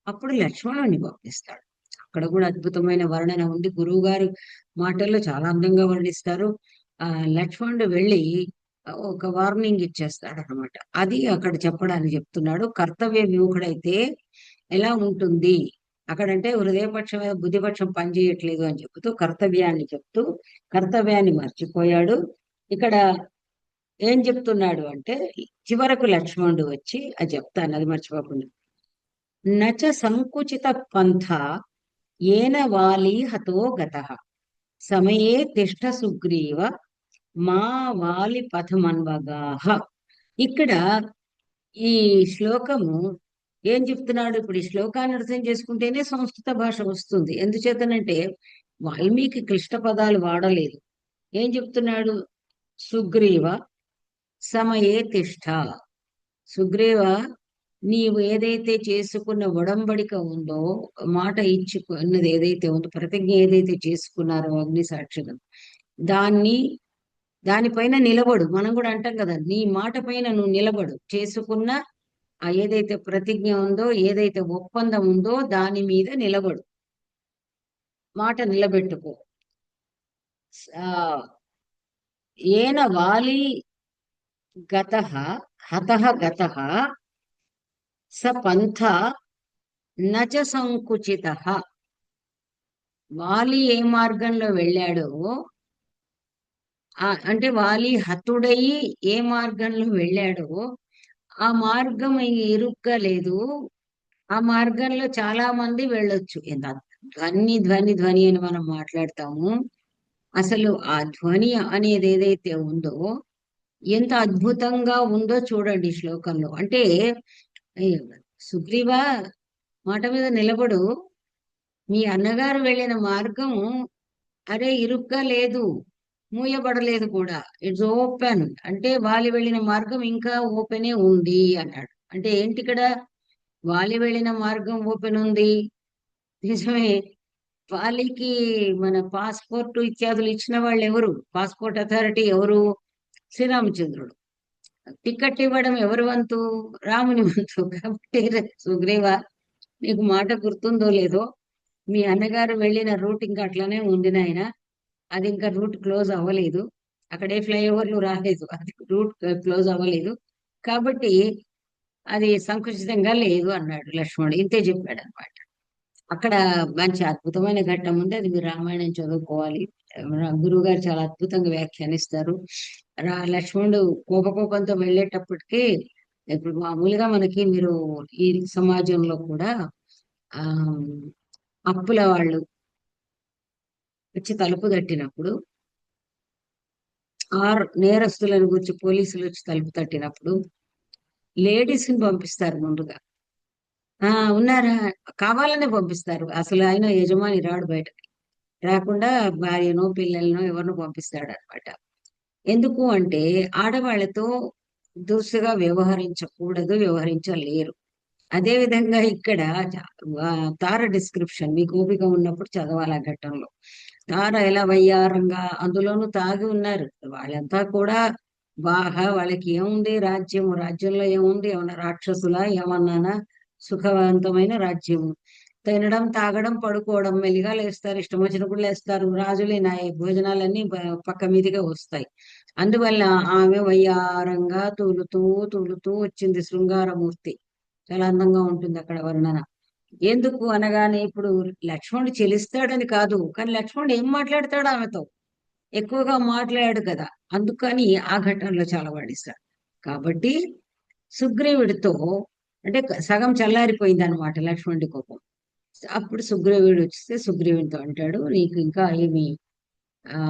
అప్పుడు లక్ష్మణుని పంపిస్తాడు. అక్కడ కూడా అద్భుతమైన వర్ణన ఉంది. గురువు గారు మాటల్లో చాలా అందంగా వర్ణిస్తారు. లక్ష్మణుడు వెళ్ళి ఒక వార్నింగ్ ఇచ్చేస్తాడు అనమాట. అది అక్కడ చెప్పడానికి చెప్తున్నాడు. కర్తవ్య విముఖుడైతే ఎలా ఉంటుంది అక్కడంటే, హృదయపక్షం మీద బుద్ధిపక్షం పనిచేయట్లేదు అని చెబుతూ కర్తవ్యాన్ని చెప్తూ కర్తవ్యాన్ని మర్చిపోయాడు. ఇక్కడ ఏం చెప్తున్నాడు అంటే, చివరకు లక్ష్మణుడు వచ్చి అది చెప్తాను, అది మర్చిపోకుండా. నచ సంకుచిత పంథ ఏన వాలి హతో గతః సమయే తిష్ట సుగ్రీవ మా వాలి పథమన్వగాహ. ఇక్కడ ఈ శ్లోకము ఏం చెప్తున్నాడు, ఇప్పుడు ఈ శ్లోకాన్ని అర్థం చేసుకుంటేనే సంస్కృత భాష వస్తుంది. ఎందుచేతనంటే వాల్మీకి క్లిష్ట పదాలు వాడలేదు. ఏం చెప్తున్నాడు, సుగ్రీవ సమయే తిష్ట. సుగ్రీవ, నీవు ఏదైతే చేసుకున్న ఒడంబడిక ఉందో, మాట ఇచ్చుకున్నది ఏదైతే ఉందో, ప్రతిజ్ఞ ఏదైతే చేసుకున్నారో అగ్ని సాక్షిగా, దాన్ని దానిపైన నిలబడు. మనం కూడా అంటాం కదా, నీ మాట పైన నువ్వు నిలబడు. చేసుకున్న ఆ ఏదైతే ప్రతిజ్ఞ ఉందో, ఏదైతే ఒప్పందం ఉందో దాని మీద నిలబడు, మాట నిలబెట్టుకో. ఆ ఏన వాలి గతః హతః గతః స పంథ నచ సంకుచిత. వాలి ఏ మార్గంలో వెళ్ళాడో, అంటే వాలి హతుడయి ఏ మార్గంలో వెళ్ళాడో ఆ మార్గం ఇరుగ్గా లేదు. ఆ మార్గంలో చాలా మంది వెళ్ళొచ్చు. ఎంత ధ్వని అని మనం మాట్లాడతాము. అసలు ఆ ధ్వని అనేది ఏదైతే ఉందో ఎంత అద్భుతంగా ఉందో చూడండి ఈ శ్లోకంలో. అంటే సుగ్రీవా, మాట మీద నిలబడు. మీ అన్నగారు వెళ్ళిన మార్గం అరే ఇరుగ్గా లేదు, మూయబడలేదు కూడా, ఇట్స్ ఓపెన్. అంటే వాలి వెళ్ళిన మార్గం ఇంకా ఓపెనే ఉంది అన్నాడు. అంటే ఏంటి ఇక్కడ, వాలి వెళ్ళిన మార్గం ఓపెన్ ఉంది నిజమే. వాలికి మన పాస్పోర్ట్ ఇత్యాదులు ఇచ్చిన వాళ్ళు ఎవరు, పాస్పోర్ట్ అథారిటీ ఎవరు, శ్రీరామచంద్రుడు. టికెట్ ఇవ్వడం ఎవరు వంతు, రాముని వంతు. కాబట్టి సుగ్రీవ, నీకు మాట గుర్తుందో లేదో, మీ అన్నగారు వెళ్ళిన రూట్ ఇంకా అట్లనే ఉంది నాయన. అది ఇంకా రూట్ క్లోజ్ అవ్వలేదు. అక్కడే ఫ్లైఓవర్లు రాలేదు, అది రూట్ క్లోజ్ అవ్వలేదు. కాబట్టి అది సంకుచితంగా లేదు అన్నాడు లక్ష్మణుడు. ఇంతే చెప్పాడు అనమాట. అక్కడ మంచి అద్భుతమైన ఘట్టం ఉంది, అది మీరు రామాయణం చదువుకోవాలి. మన గురువు గారు చాలా అద్భుతంగా వ్యాఖ్యానిస్తారు. లక్ష్మణుడు కోపంతో వెళ్ళేటప్పటికి, ఇప్పుడు మామూలుగా మనకి మీరు ఈ సమాజంలో కూడా ఆ అప్పుల వాళ్ళు వచ్చి తలుపు తట్టినప్పుడు, నేరస్తులను గురించి పోలీసులు వచ్చి తలుపు తట్టినప్పుడు లేడీస్ ని పంపిస్తారు ముందుగా. ఉన్నారా, కావాలనే పంపిస్తారు. అసలు ఆయన యజమాని రాడు బయటకి. రాకుండా భార్యనో పిల్లలనో ఎవరినో పంపిస్తాడనమాట. ఎందుకు అంటే ఆడవాళ్ళతో దురుసుగా వ్యవహరించకూడదు, వ్యవహరించలేరు. అదే విధంగా ఇక్కడ తార డిస్క్రిప్షన్ మీకు ఓపిక ఉన్నప్పుడు చదవాలి ఆ ఘట్టంలో. తార ఎలా వయ్యారంగా అందులోనూ తాగి ఉన్నారు వాళ్ళంతా కూడా. వాళ్ళకి ఏముంది, రాజ్యంలో ఏముంది, ఏమన్నా రాక్షసులా ఏమన్నానా? సుఖవంతమైన రాజ్యము. తినడం, తాగడం, పడుకోవడం, మెల్లిగా లేస్తారు, ఇష్టం వచ్చినప్పుడు లేస్తారు. రాజులే నా భోజనాలన్నీ పక్క మీదుగా వస్తాయి. అందువల్ల ఆమె వయ్యారంగా తూలుతూ తూలుతూ వచ్చింది, శృంగారమూర్తి. చాలా అందంగా ఉంటుంది అక్కడ వర్ణన. ఎందుకు అనగానే, ఇప్పుడు లక్ష్మణుడు చెలిస్తాడని కాదు, కానీ లక్ష్మణుడు ఏం మాట్లాడతాడు ఆమెతో? ఎక్కువగా మాట్లాడాడు కదా. అందుకని ఆ ఘట్టంలో చాలా వాడిస్తాడు. కాబట్టి సుగ్రీవుడితో, అంటే సగం చల్లారిపోయింది అనమాట లక్ష్మణుడి కోపం. అప్పుడు సుగ్రీవుడు వస్తే సుగ్రీవునితో అంటాడు, నీకు ఇంకా ఏమి ఆ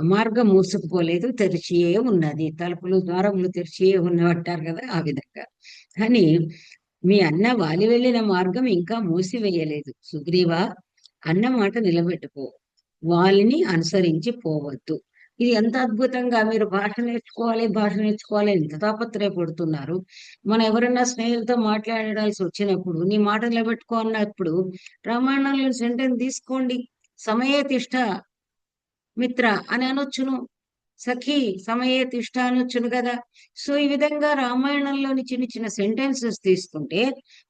మార్గం మూసుకుపోలేదు, తెరిచియే ఉన్నది, తలుపులు ద్వారములు తెరిచియే ఉన్నట్టారు కదా, ఆ విధంగా. కానీ మీ అన్న వాలి వెళ్ళిన మార్గం ఇంకా మూసివేయలేదు సుగ్రీవా. అన్న మాట నిలబెట్టుకో, వాలిని అనుసరించి పోవద్దు. ఇది ఎంత అద్భుతంగా, మీరు భాష నేర్చుకోవాలి ఎంత తాపత్రయపడుతున్నారు. మనం ఎవరైనా స్నేహితులతో మాట్లాడాల్సి వచ్చినప్పుడు నీ మాట నిలబెట్టుకో అన్నప్పుడు రామాయణంలో సెంటెన్స్ తీసుకోండి. సమయే తిష్ట మిత్ర అని అనొచ్చును, సఖి సమయే తిష్ట అనొచ్చును కదా. సో ఈ విధంగా రామాయణంలోని చిన్న చిన్న సెంటెన్సెస్ తీసుకుంటే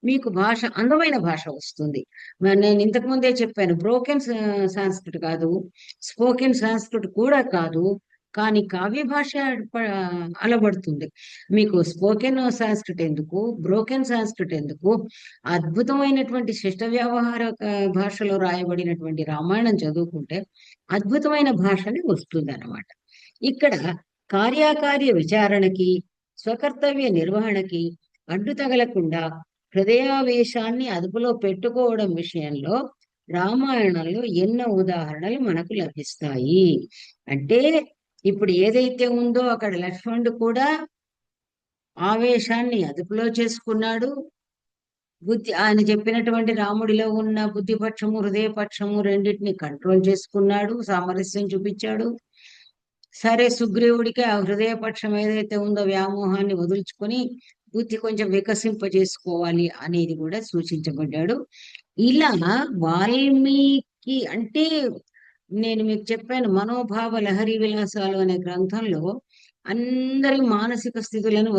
మీకు భాష, అందమైన భాష వస్తుంది. మరి నేను ఇంతకు ముందే చెప్పాను, బ్రోకెన్ సాంస్క్రిట్ కాదు, స్పోకెన్ సాంస్క్రిట్ కూడా కాదు, కానీ కావ్య భాష ప- అలవడుతుంది. మీకు స్పోకెన్ సాంస్క్రిట్ ఎందుకు, బ్రోకెన్ సాంస్క్రిట్ ఎందుకు? అద్భుతమైనటువంటి శిష్ట వ్యవహార భాషలో రాయబడినటువంటి రామాయణం చదువుకుంటే అద్భుతమైన భాషని వస్తుంది అన్నమాట. ఇక్కడ కార్యకార్య విచారణకి, స్వకర్తవ్య నిర్వహణకి అడ్డు తగలకుండా హృదయావేశాన్ని అదుపులో పెట్టుకోవడం విషయంలో రామాయణంలో ఎన్నో ఉదాహరణలు మనకు లభిస్తాయి. అంటే ఇప్పుడు ఏదైతే ఉందో అక్కడ లక్ష్మణుడు కూడా ఆవేశాన్ని అదుపులో చేసుకున్నాడు. ఆయన చెప్పినటువంటి రాముడిలో ఉన్న బుద్ధిపక్షము, హృదయపక్షము రెండింటిని కంట్రోల్ చేసుకున్నాడు, సామరస్యం చూపించాడు. సరే, సుగ్రీవుడికి ఆ హృదయపక్షం ఏదైతే ఉందో వ్యామోహాన్ని వదులుచుకొని బుద్ధి కొంచెం వికసింపజేసుకోవాలి అనేది కూడా సూచించబడ్డాడు. ఇలా వాల్మీకి అంటే, నేను మీకు చెప్పాను, మనోభావ లహరి విలాసాలు అనే గ్రంథంలో అందరి మానసిక స్థితులను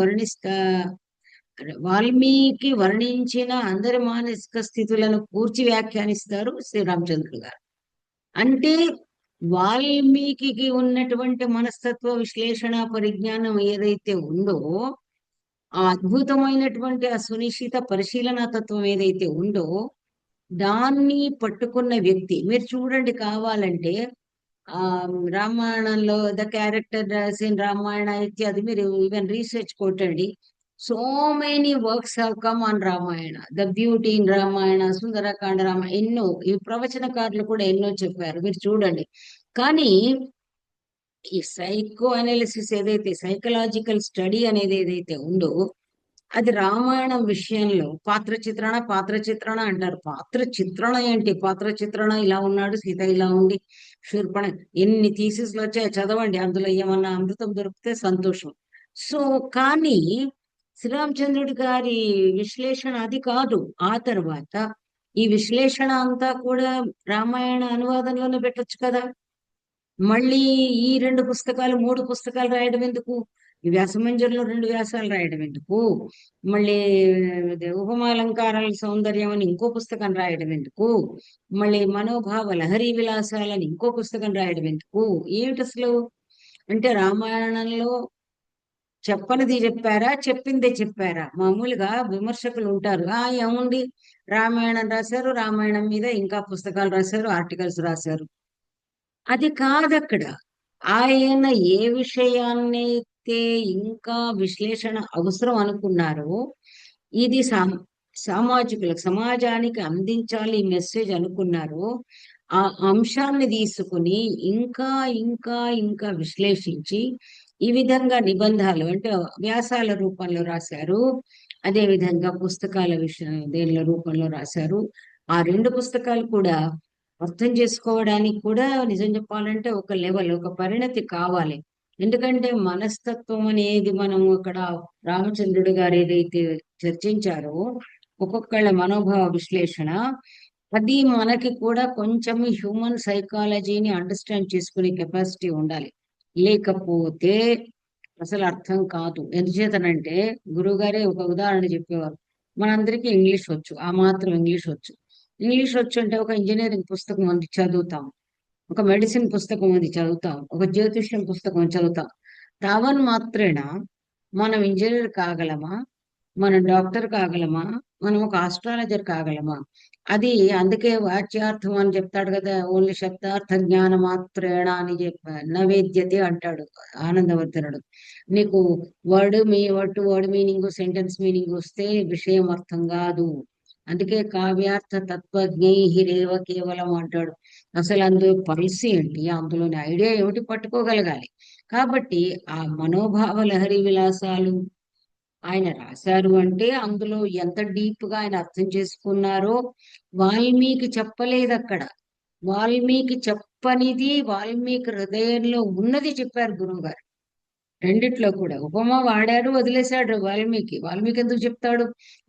వాల్మీకి వర్ణించిన అందరి మానసిక స్థితులను కూర్చి వ్యాఖ్యానిస్తారు శ్రీరామచంద్రుడు గారు. అంటే వాల్మీకి ఉన్నటువంటి మనస్తత్వ విశ్లేషణ పరిజ్ఞానం ఏదైతే ఉందో, ఆ అద్భుతమైనటువంటి ఆ సునిశ్చిత పరిశీలనా తత్వం ఏదైతే ఉందో, దాన్ని పట్టుకున్న వ్యక్తి మీరు చూడండి. కావాలంటే ఆ రామాయణంలో ద క్యారెక్టర్ ఇన్ రామాయణ ఇత్యాది మీరు ఈవెన్ రీసెర్చ్ కొట్టండి. So many works have come on Ramayana, the beauty in Ramayana, Sundarakanda, Ramayana, ఎన్నో ఈ ప్రవచనకారులు కూడా ఎన్నో చెప్పారు, మీరు చూడండి. కానీ ఈ సైకో అనాలిసిస్ ఏదైతే, సైకలాజికల్ స్టడీ అనేది ఏదైతే ఉందో, అది రామాయణం విషయంలో పాత్ర చిత్రణ అంటారు. పాత్ర చిత్రణ ఏంటి? పాత్ర చిత్రణ ఇలా ఉన్నాడు, సీత ఇలా ఉంది, శూర్పణ, ఎన్ని థీసిస్లు వచ్చాయి చదవండి, అందులో ఏమన్నా అమృతం దొరికితే సంతోషం. సో కానీ శ్రీరామచంద్రుడి గారి విశ్లేషణ అది కాదు. ఆ తర్వాత ఈ విశ్లేషణ అంతా కూడా రామాయణ అనువాదంలోనే పెట్టొచ్చు కదా. మళ్ళీ ఈ రెండు పుస్తకాలు, మూడు పుస్తకాలు రాయడం ఎందుకు? ఈ వ్యాసమంజరిలో రెండు వ్యాసాలు రాయడం ఎందుకు? మళ్ళీ ఉపమాలంకారాల సౌందర్యం అని ఇంకో పుస్తకం రాయడం ఎందుకు? మళ్ళీ మనోభావ లహరి విలాసాలని ఇంకో పుస్తకం రాయడం ఎందుకు? ఏమిటి అసలు? అంటే రామాయణంలో చెప్పనిది చెప్పారా, చెప్పిందే చెప్పారా? మామూలుగా విమర్శకులు ఉంటారు, ఏముంది, రామాయణం రాశారు, రామాయణం మీద ఇంకా పుస్తకాలు రాశారు, ఆర్టికల్స్ రాశారు, అది కాదక్కడ. ఆయన ఏ విషయాన్నైతే ఇంకా విశ్లేషణ అవసరం అనుకున్నారో, ఇది సామాజికులకు, సమాజానికి అందించాలి ఈ మెసేజ్ అనుకున్నారో, ఆ అంశాన్ని తీసుకుని ఇంకా ఇంకా ఇంకా విశ్లేషించి ఈ విధంగా నిబంధాలు అంటే వ్యాసాల రూపంలో రాశారు. అదే విధంగా పుస్తకాల విషయం దేనిల రూపంలో రాశారు. ఆ రెండు పుస్తకాలు కూడా అర్థం చేసుకోవడానికి కూడా నిజం చెప్పాలంటే ఒక లెవెల్, ఒక పరిణతి కావాలి. ఎందుకంటే మనస్తత్వం అనేది మనం అక్కడ రామచంద్రుడు గారు ఏదైతే చర్చించారో, ఒక్కొక్కళ్ళ మనోభావ విశ్లేషణ, అది మనకి కూడా కొంచెం హ్యూమన్ సైకాలజీని అండర్స్టాండ్ చేసుకునే కెపాసిటీ ఉండాలి. లేకపోతే అసలు అర్థం కాదు. ఎందుచేతనంటే గురువుగారే ఒక ఉదాహరణ చెప్పేవారు. మనందరికీ ఇంగ్లీష్ వచ్చు, ఆ మాత్రం ఇంగ్లీష్ వచ్చు. ఇంగ్లీష్ వచ్చు అంటే ఒక ఇంజనీరింగ్ పుస్తకం ఉంది చదువుతాం, ఒక మెడిసిన్ పుస్తకం ఉంది చదువుతాం, ఒక జ్యోతిష్యం పుస్తకం చదువుతాం. తావన్ మాత్రేనా మనం ఇంజనీర్ కాగలమా? మనం డాక్టర్ కాగలమా? మనం ఒక ఆస్ట్రాలజర్ కాగలమా? అది అందుకే వాచ్యార్థం అని చెప్తాడు కదా, ఓన్లీ శబ్దార్థ జ్ఞాన మాత్రేణ అని నవేద్యతే అంటాడు ఆనందవర్ధనుడు. నీకు వర్డ్ మీనింగ్, సెంటెన్స్ మీనింగ్ వస్తే విషయం అర్థం కాదు. అందుకే కావ్యార్థ తత్వజ్ఞై రేవ కేవలం అంటాడు. అసలు అందులో పల్సి ఏంటి, అందులోని ఐడియా ఏమిటి పట్టుకోగలగాలి. కాబట్టి ఆ మనోభావ లహరి విలాసాలు ఆయన రాశారు అంటే అందులో ఎంత డీప్ గా ఆయన అర్థం చేసుకున్నారో వాల్మీకి చెప్పలేదు అక్కడ. వాల్మీకి చెప్పనిది వాల్మీకి హృదయంలో ఉన్నది చెప్పారు గురువు గారు. రెండిట్లో కూడా ఉపమా వాడారు, వదిలేశాడు వాల్మీకి. వాల్మీకి ఎందుకు చెప్తాడు?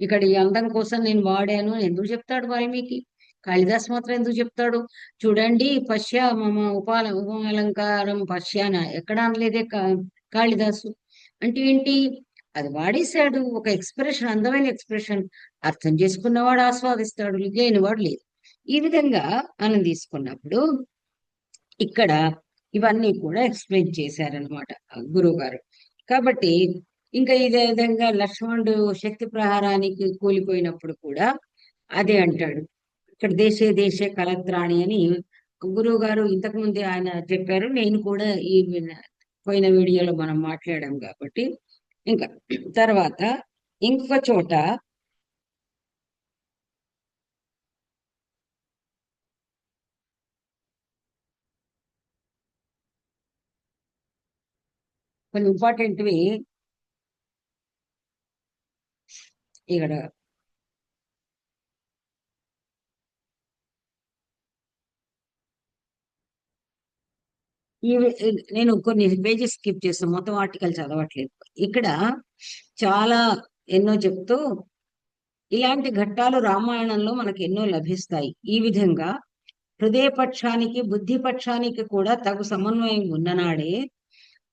ఇక్కడ ఈ అందం కోసం నేను వాడాను అని ఎందుకు చెప్తాడు వాల్మీకి? కాళిదాస్ మాత్రం ఎందుకు చెప్తాడు? చూడండి పశ్య మమ ఉపమాలంకారం పశ్యాన ఎక్కడ అనలేదే కాళిదాసు. అంటే ఏంటి? అది వాడేశాడు, ఒక ఎక్స్ప్రెషన్, అందమైన ఎక్స్ప్రెషన్. అర్థం చేసుకున్నవాడు ఆస్వాదిస్తాడు, లేనివాడు లేదు. ఈ విధంగా మనం తీసుకున్నప్పుడు ఇక్కడ ఇవన్నీ కూడా ఎక్స్ప్లెయిన్ చేశారనమాట గురువు గారు. కాబట్టి ఇంకా ఇదే విధంగా లక్ష్మణుడు శక్తి ప్రహారానికి కూలిపోయినప్పుడు కూడా అదే అంటాడు. ఇక్కడ దేశే దేశే కలత్రాణి అని గురువు గారు ఇంతకు ముందే ఆయన చెప్పారు. నేను కూడా ఈ పోయిన వీడియోలో మనం మాట్లాడాం కాబట్టి ఇంకా తర్వాత ఇంకొక చోట కొన్ని ఇంపార్టెంట్వి ఇక్కడ నేను కొన్ని పేజెస్ స్కిప్ చేస్తాను, మొత్తం ఆర్టికల్ చదవట్లేదు. ఇక్కడ చాలా ఎన్నో చెప్తూ ఇలాంటి ఘట్టాలు రామాయణంలో మనకు ఎన్నో లభిస్తాయి. ఈ విధంగా హృదయపక్షానికి బుద్ధిపక్షానికి కూడా తగు సమన్వయం ఉన్ననాడే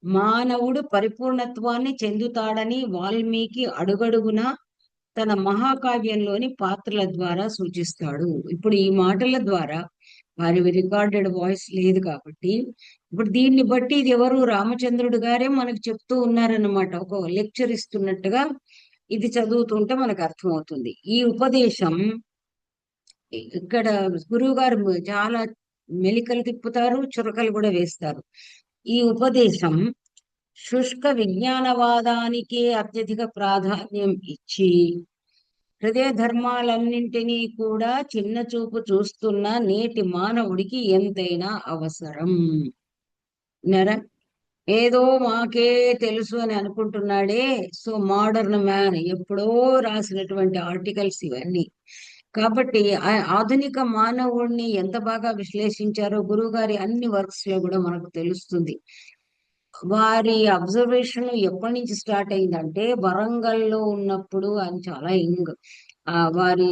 మానవుడు పరిపూర్ణత్వాన్ని చెందుతాడని వాల్మీకి అడుగడుగునా తన మహాకావ్యంలోని పాత్రల ద్వారా సూచిస్తాడు. ఇప్పుడు ఈ మాటల ద్వారా వారి రికార్డెడ్ వాయిస్ లేదు కాబట్టి ఇప్పుడు దీన్ని బట్టి ఇది ఎవరు రామచంద్రుడు గారే మనకు చెప్తూ ఉన్నారన్నమాట. ఒక లెక్చర్ ఇస్తున్నట్టుగా ఇది చదువుతుంటే మనకు అర్థమవుతుంది. ఈ ఉపదేశం ఇక్కడ గురువు గారు చాలా మెలికలు తిప్పుతారు, చురకలు కూడా వేస్తారు. ఈ ఉపదేశం శుష్క విజ్ఞానవాదానికే అత్యధిక ప్రాధాన్యం ఇచ్చి హృదయ ధర్మాలన్నింటినీ కూడా చిన్న చూపు చూస్తున్న నేటి మానవుడికి ఎంతైనా అవసరం. నర ఏదో మాకే తెలుసు అని అనుకుంటున్నాడే, సో మోడర్న్ మ్యాన్ ఎప్పుడో రాసినటువంటి ఆర్టికల్స్ ఇవన్నీ. కాబట్టి ఆధునిక మానవుడిని ఎంత బాగా విశ్లేషించారో గురువు గారి అన్ని వర్క్స్ లో కూడా మనకు తెలుస్తుంది. వారి అబ్జర్వేషన్ ఎప్పటి నుంచి స్టార్ట్ అయిందంటే వరంగల్లో ఉన్నప్పుడు ఆయన చాలా యంగ్. వారి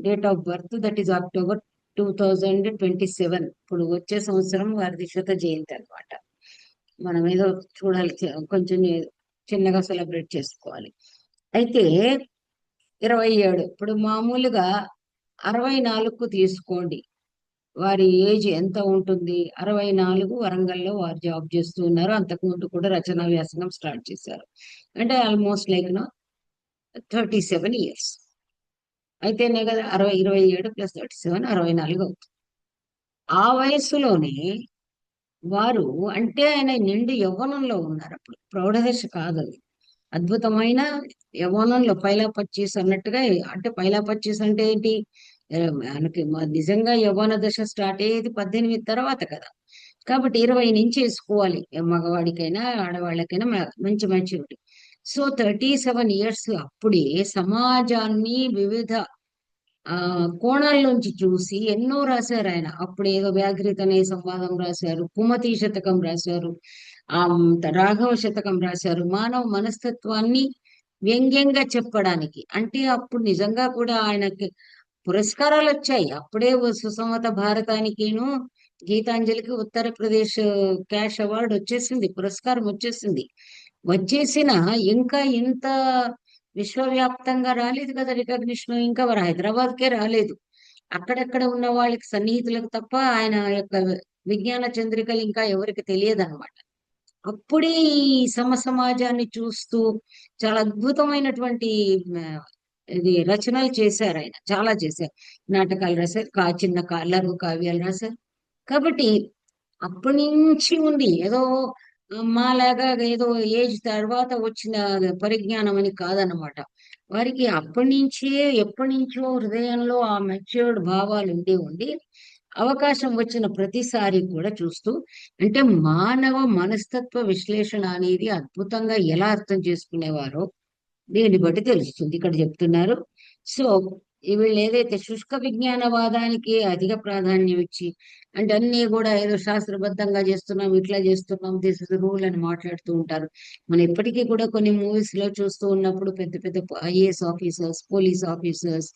date of birth that is October 2027. ఇప్పుడు వచ్చే సంవత్సరం వారిది శత జయంతి అనమాట. మనం ఏదో చూడాలి, కొంచెం చిన్నగా సెలబ్రేట్ చేసుకోవాలి. అయితే 27 ఇప్పుడు మామూలుగా 64కు తీసుకోండి, వారి ఏజ్ ఎంత ఉంటుంది? 64 వరంగల్లో వారు జాబ్ చేస్తూ ఉన్నారు. అంతకుముందు కూడా రచనా వ్యాసంగం స్టార్ట్ చేశారు. అంటే ఆల్మోస్ట్ లైక్ 37 years. అయితేనే కదా 27 + 37 64 అవుతుంది. ఆ వయస్సులోనే వారు, అంటే ఆయన నిండు యవ్వనంలో ఉన్నారు అప్పుడు, ప్రౌఢదశ కాదు అది, అద్భుతమైన యవ్వనంలో పైలా 25 అన్నట్టుగా. అంటే పైలా 25 అంటే ఏంటి? మనకి నిజంగా యవ్వన దశ స్టార్ట్ అయ్యేది 18 తర్వాత కదా. కాబట్టి 20 నుంచి వేసుకోవాలి, మగవాడికైనా ఆడవాళ్ళకైనా మంచి మెచ్యూరిటీ. సో 37 ఇయర్స్ అప్పుడే సమాజాన్ని వివిధ కోణాల్లోంచి చూసి ఎన్నో రాశారు ఆయన. అప్పుడు ఏదో వ్యాఘ్రిత అనే సంవాదం రాశారు, కుమతి శతకం రాశారు, ఆ రాఘవ శతకం రాశారు, మానవ మనస్తత్వాన్ని వ్యంగ్యంగా చెప్పడానికి. అంటే అప్పుడు నిజంగా కూడా ఆయనకి పురస్కారాలు వచ్చాయి అప్పుడే. ఓ సుసమత భారతానికిను గీతాంజలికి ఉత్తరప్రదేశ్ క్యాష్ అవార్డు వచ్చేసింది, పురస్కారం వచ్చేసింది. వచ్చేసిన ఇంకా ఇంత విశ్వవ్యాప్తంగా రాలేదు కదా రికగ్నిషన్, ఇంకా వారు హైదరాబాద్కే రాలేదు. అక్కడక్కడ ఉన్న వాళ్ళకి సన్నిహితులకు తప్ప ఆయన యొక్క విజ్ఞాన చంద్రికలు ఇంకా ఎవరికి తెలియదు అనమాట. అప్పుడే ఈ సమాజాన్ని చూస్తూ చాలా అద్భుతమైనటువంటి మ, ఇది రచనలు చేశారు ఆయన, చాలా చేశారు. నాటకాలు రాశారు, చిన్న లఘు కావ్యాలు రాశారు. కాబట్టి అప్పటి నుంచి ఉంది ఏదో, మాలాగా ఏదో ఏజ్ తర్వాత వచ్చిన పరిజ్ఞానం అని కాదనమాట. వారికి అప్పటి నుంచే ఎప్పటి నుంచో హృదయంలో ఆ మెచ్యూర్డ్ భావాలు ఉండి ఉండి అవకాశం వచ్చిన ప్రతిసారి కూడా చూస్తూ, అంటే మానవ మనస్తత్వ విశ్లేషణ అనేది అద్భుతంగా ఎలా అర్థం చేసుకునేవారో దీన్ని బట్టి తెలుస్తుంది ఇక్కడ చెప్తున్నారు. సో వీళ్ళు ఏదైతే శుష్క విజ్ఞానవాదానికి అధిక ప్రాధాన్యం ఇచ్చి, అంటే అన్ని కూడా ఏదో శాస్త్రబద్ధంగా చేస్తున్నాం, ఇట్లా చేస్తున్నాం, దిస్ ఇస్ రూల్ అని మాట్లాడుతూ ఉంటారు. మనం ఇప్పటికీ కూడా కొన్ని మూవీస్ లో చూస్తూ ఉన్నప్పుడు పెద్ద పెద్ద IAS officers, police officers,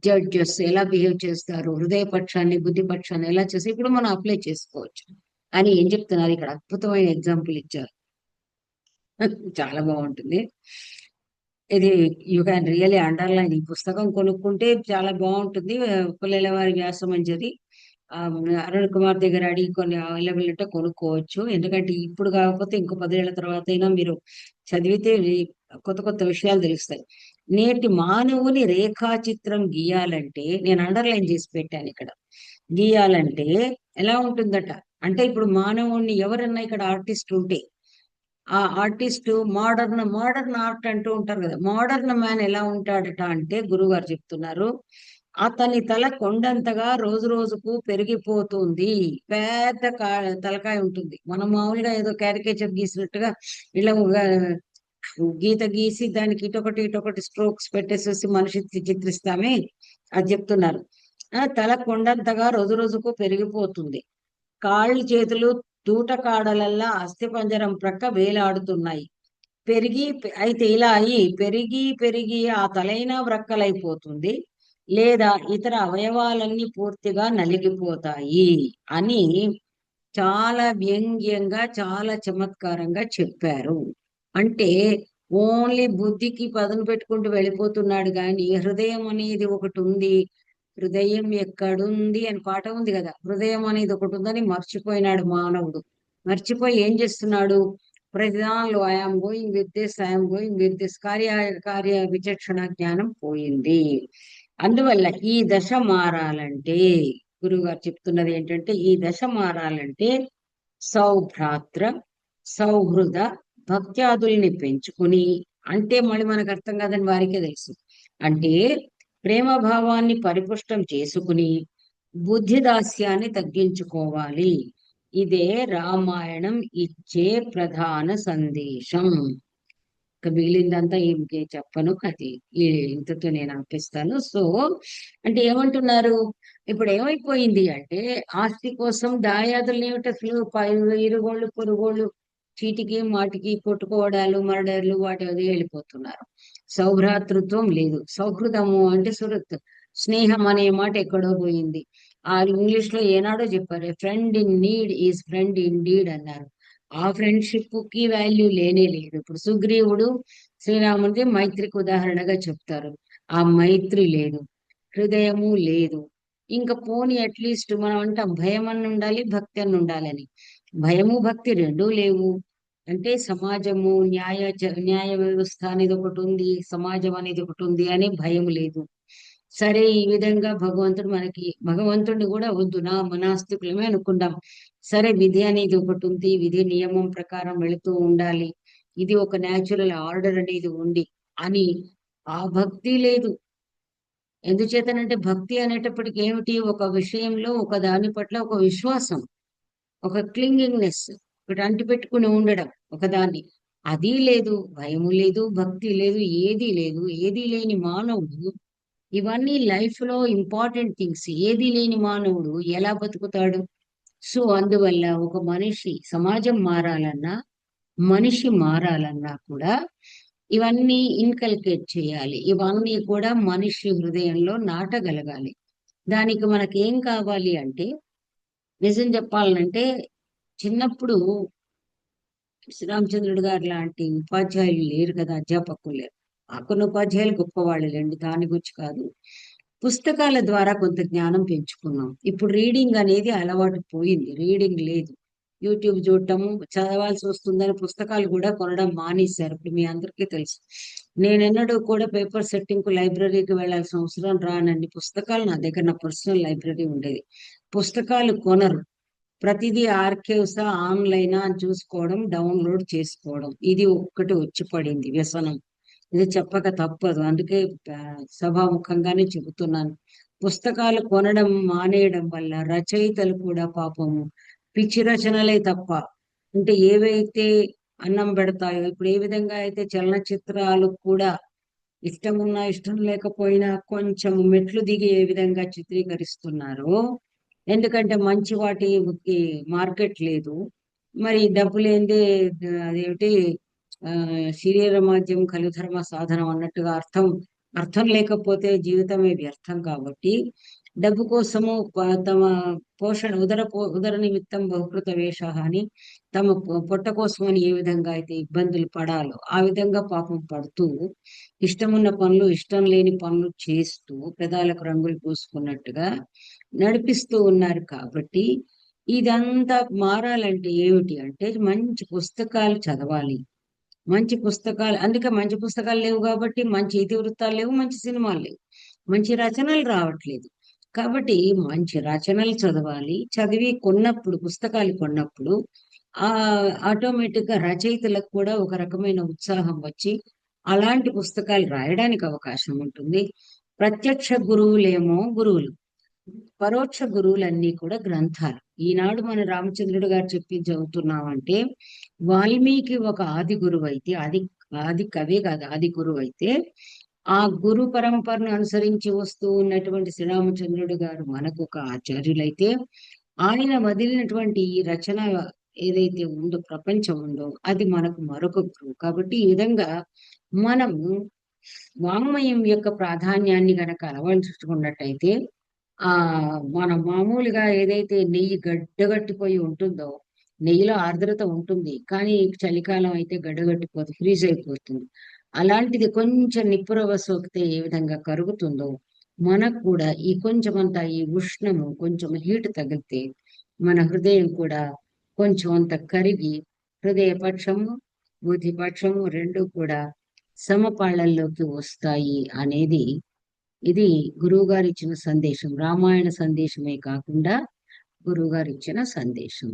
judges ఎలా బిహేవ్ చేస్తారు, హృదయ పక్షాన్ని బుద్ధి పక్షాన్ని ఎలా చేసి ఇప్పుడు మనం అప్లై చేసుకోవచ్చు అని ఏం చెప్తున్నారు ఇక్కడ, అద్భుతమైన ఎగ్జాంపుల్ ఇచ్చారు. చాలా బాగుంటుంది ఇది. You can really underline. ఈ పుస్తకం కొనుక్కుంటే చాలా బాగుంటుంది. పుల్లెల వారి వ్యాసమంజరి. ఆ, అరుణ్ కుమార్ దగ్గర అడిగి కొన్ని అవైలబుల్ ఉంటే కొనుక్కోవచ్చు. ఎందుకంటే ఇప్పుడు కాకపోతే ఇంకో 10 ఏళ్ల తర్వాత అయినా మీరు చదివితే కొత్త కొత్త విషయాలు తెలుస్తాయి. నేటి మానవుని రేఖాచిత్రం గీయాలంటే, నేను అండర్లైన్ చేసి పెట్టాను ఇక్కడ, గీయాలంటే ఎలా ఉంటుందట. అంటే ఇప్పుడు మానవుణ్ణి ఎవరన్నా ఇక్కడ ఆర్టిస్ట్ ఉంటే, ఆ ఆర్టిస్ట్ మోడర్న్ ఆర్ట్ అంటూ ఉంటారు కదా, మోడర్న్ మ్యాన్ ఎలా ఉంటాడట అంటే గురువు గారు చెప్తున్నారు, అతని తల కొండంతగా రోజు రోజుకు పెరిగిపోతుంది. పెద్ద తలకాయ ఉంటుంది. మనం మామూలుగా ఏదో క్యారికేచర్ గీసినట్టుగా ఇలా గీత గీసి దానికి ఇటొకటి స్ట్రోక్స్ పెట్టేసేసి మనిషి చిత్రిస్తామే, అది చెప్తున్నారు. తల కొండంతగా రోజు రోజుకు పెరిగిపోతుంది. కాళ్ళు చేతులు దూట కాడలల్లా అస్థిపంజరం ప్రక్క వేలాడుతున్నాయి. అయితే ఇలా అయి పెరిగి పెరిగి ఆ తలైన వ్రక్కలైపోతుంది, లేదా ఇతర అవయవాలన్నీ పూర్తిగా నలిగిపోతాయి అని చాలా వ్యంగ్యంగా చాలా చమత్కారంగా చెప్పారు. అంటే ఓన్లీ బుద్ధికి పదును పెట్టుకుంటూ వెళ్ళిపోతున్నాడు కానీ హృదయం అనేది ఒకటి ఉంది. హృదయం ఎక్కడుంది అని పాట ఉంది కదా, హృదయం అనేది ఒకటి ఉందని మర్చిపోయినాడు మానవుడు. మర్చిపోయి ఏం చేస్తున్నాడు, ప్రతిదానిలో I am going with this, I am going with this, కార్య విచక్షణ జ్ఞానం పోయింది. అందువల్ల ఈ దశ మారాలంటే, గురువు గారు చెప్తున్నది ఏంటంటే, ఈ దశ మారాలంటే సౌభ్రాత్ర సౌహృద భక్త్యాదుల్ని పెంచుకుని, అంటే మళ్ళీ మనకు అర్థం కాదని వారికే తెలుసు, అంటే ప్రేమ భావాన్ని పరిపుష్టం చేసుకుని బుద్ధి దాస్యాన్ని తగ్గించుకోవాలి. ఇదే రామాయణం ఇచ్చే ప్రధాన సందేశం. ఇక మిగిలిందంతా ఏమిటి చెప్పను, అది ఇంతతో నేను ఆపిస్తాను. సో అంటే ఏమంటున్నారు, ఇప్పుడు ఏమైపోయింది అంటే ఆస్తి కోసం దాయాదులు ఏమిటి అసలు, ఇరుగోళ్ళు పొరుగోళ్ళు చీటికి మాటికి కొట్టుకోవడాలు, మర్డర్లు, వాటి అది వెళ్ళిపోతున్నారు. సౌభ్రాతృత్వం లేదు. సౌహృదము అంటే స్నేహం అనే మాట ఎక్కడో పోయింది. ఆ ఇంగ్లీష్ లో ఏనాడో చెప్పారు, friend in need is friend in deed అన్నారు. ఆ ఫ్రెండ్షిప్ కి వాల్యూ లేనే లేదు. ఇప్పుడు సుగ్రీవుడు శ్రీరాముడికి మైత్రికి ఉదాహరణగా చెప్తారు. ఆ మైత్రి లేదు, హృదయము లేదు. ఇంకా పోని అట్లీస్ట్ మనం అంటాం భయం అని ఉండాలి, భక్తి అని ఉండాలని. భయము భక్తి రెండూ లేవు. అంటే సమాజము న్యాయ వ్యవస్థ అనేది ఒకటి ఉంది, సమాజం అనేది ఒకటి ఉంది అనే భయం లేదు. సరే ఈ విధంగా భగవంతుడు మనకి భగవంతుడిని కూడా వద్దు నా మనాస్తికులమే అనుకుందాం. సరే విధి అనేది ఒకటి ఉంది, విధి నియమం ప్రకారం వెళుతూ ఉండాలి, ఇది ఒక న్యాచురల్ ఆర్డర్ అనేది ఉంది అని ఆ భక్తి లేదు. ఎందుచేతనంటే భక్తి అనేటప్పటికి ఏమిటి, ఒక విషయంలో ఒక దాని పట్ల ఒక విశ్వాసం, ఒక క్లింగింగ్నెస్, ఒకటి అంటిపెట్టుకుని ఉండడం ఒకదాన్ని. అది లేదు, భయము లేదు, భక్తి లేదు, ఏదీ లేదు. ఏదీ లేని మానవుడు, ఇవన్నీ లైఫ్ లో ఇంపార్టెంట్ థింగ్స్, ఏది లేని మానవుడు ఎలా బతుకుతాడు? సో అందువల్ల ఒక మనిషి సమాజం మారాలన్నా, మనిషి మారాలన్నా కూడా ఇవన్నీ ఇన్కల్కేట్ చేయాలి. ఇవన్నీ కూడా మనిషి హృదయంలో నాటగలగాలి. దానికి మనకేం కావాలి అంటే, నిజం చెప్పాలంటే చిన్నప్పుడు శ్రీరామచంద్రుడు గారు లాంటి ఉపాధ్యాయులు లేరు కదా, అధ్యాపకులు లేరు. ఆ కొన్ని ఉపాధ్యాయులు గొప్పవాళ్ళేనండి, దాని గురించి కాదు. పుస్తకాల ద్వారా కొంత జ్ఞానం పెంచుకున్నాం. ఇప్పుడు రీడింగ్ అనేది అలవాటు పోయింది, రీడింగ్ లేదు. యూట్యూబ్ చూడటము, చదవాల్సి వస్తుందని పుస్తకాలు కూడా కొనడం మానేశారు. ఇప్పుడు మీ అందరికీ తెలుసు. నేనెన్నడూ కూడా పేపర్ సెట్టింగ్ కు లైబ్రరీకి వెళ్ళాల్సిన అవసరం రానండి. పుస్తకాలు నా దగ్గర, నా పర్సనల్ లైబ్రరీ ఉండేది. పుస్తకాలు కొనరు. ప్రతిదీ ఆర్కైవ్స్ ఆన్లైన్ అని చూసుకోవడం, డౌన్లోడ్ చేసుకోవడం, ఇది ఒక్కటి వచ్చి పడింది వ్యసనం. ఇది చెప్పక తప్పదు, అందుకే సభాముఖంగానే చెబుతున్నాను. పుస్తకాలు కొనడం మానేయడం వల్ల రచయితలు కూడా పాపము పిచ్చి రచనలే తప్ప, అంటే ఏవైతే అన్నం పెడతాయో, ఇప్పుడు ఏ విధంగా అయితే చలనచిత్రాలు కూడా ఇష్టం ఉన్నా ఇష్టం లేకపోయినా కొంచెం మెట్లు దిగి ఏ విధంగా చిత్రీకరిస్తున్నారో, ఎందుకంటే మంచి వాటికి మార్కెట్ లేదు. మరి డబ్బు లేనిదే అదేమిటి, ఆ శరీరమాద్యం కలుధర్మ సాధనం అన్నట్టుగా అర్థం, అర్థం లేకపోతే జీవితమే వ్యర్థం. కాబట్టి డబ్బు కోసము తమ పోషణ, ఉదర నిమిత్తం బహుకృత వేష అని, తమ పొట్ట కోసమని ఏ విధంగా అయితే ఇబ్బందులు పడాలో ఆ విధంగా పాపం పడుతూ, ఇష్టమున్న పనులు ఇష్టం లేని పనులు చేస్తూ పెదాలకు రంగులు పూసుకున్నట్టుగా నడిపిస్తూ ఉన్నారు. కాబట్టి ఇదంతా మారాలంటే ఏమిటి అంటే, మంచి పుస్తకాలు చదవాలి. మంచి పుస్తకాలు, అందుకే మంచి పుస్తకాలు లేవు కాబట్టి మంచి ఇతివృత్తాలు లేవు, మంచి సినిమాలు లేవు, మంచి రచనలు రావట్లేదు. కాబట్టి మంచి రచనలు చదవాలి. చదివి కొన్నప్పుడు, పుస్తకాలు కొన్నప్పుడు ఆ ఆటోమేటిక్ గా రచయితలకు కూడా ఒక రకమైన ఉత్సాహం వచ్చి అలాంటి పుస్తకాలు రాయడానికి అవకాశం ఉంటుంది. ప్రత్యక్ష గురువులేమో గురువులు, పరోక్ష గురువులన్నీ కూడా గ్రంథాలు. ఈనాడు మన రామచంద్రుడు గారు చెప్పి చదువుతున్నామంటే, వాల్మీకి ఒక ఆది గురువు అయితే, ఆది ఆది కవే కాదు, ఆది గురువు అయితే, ఆ గురు పరంపరను అనుసరించి వస్తూ ఉన్నటువంటి శ్రీరామచంద్రుడు గారు మనకు ఒక ఆచార్యులైతే, ఆయన వదిలినటువంటి ఈ రచన ఏదైతే ఉందో, ప్రపంచం ఉందో, అది మనకు మరొక గురువు. కాబట్టి ఈ విధంగా మనము వాంగ్మయం యొక్క ప్రాధాన్యాన్ని గనక అలవర్చుకున్నట్టయితే, ఆ మన మామూలుగా ఏదైతే నెయ్యి గడ్డగట్టిపోయి ఉంటుందో, నెయ్యిలో ఆర్ద్రత ఉంటుంది కానీ చలికాలం అయితే గడ్డగట్టిపోతుంది, ఫ్రీజ్ అయిపోతుంది. అలాంటిది కొంచెం నిప్పురవ్వ సోకితే ఏ విధంగా కరుగుతుందో, మనకు కూడా ఈ కొంచెమంత ఈ ఉష్ణము, కొంచెం హీట్ తగిలితే మన హృదయం కూడా కొంచెం అంత కరిగి, హృదయ పక్షము బుద్ధి పక్షము రెండు కూడా సమపాళ్లలోకి వస్తాయి అనేది, ఇది గురువుగారు ఇచ్చిన సందేశం. రామాయణ సందేశమే కాకుండా గురువుగారు ఇచ్చిన సందేశం.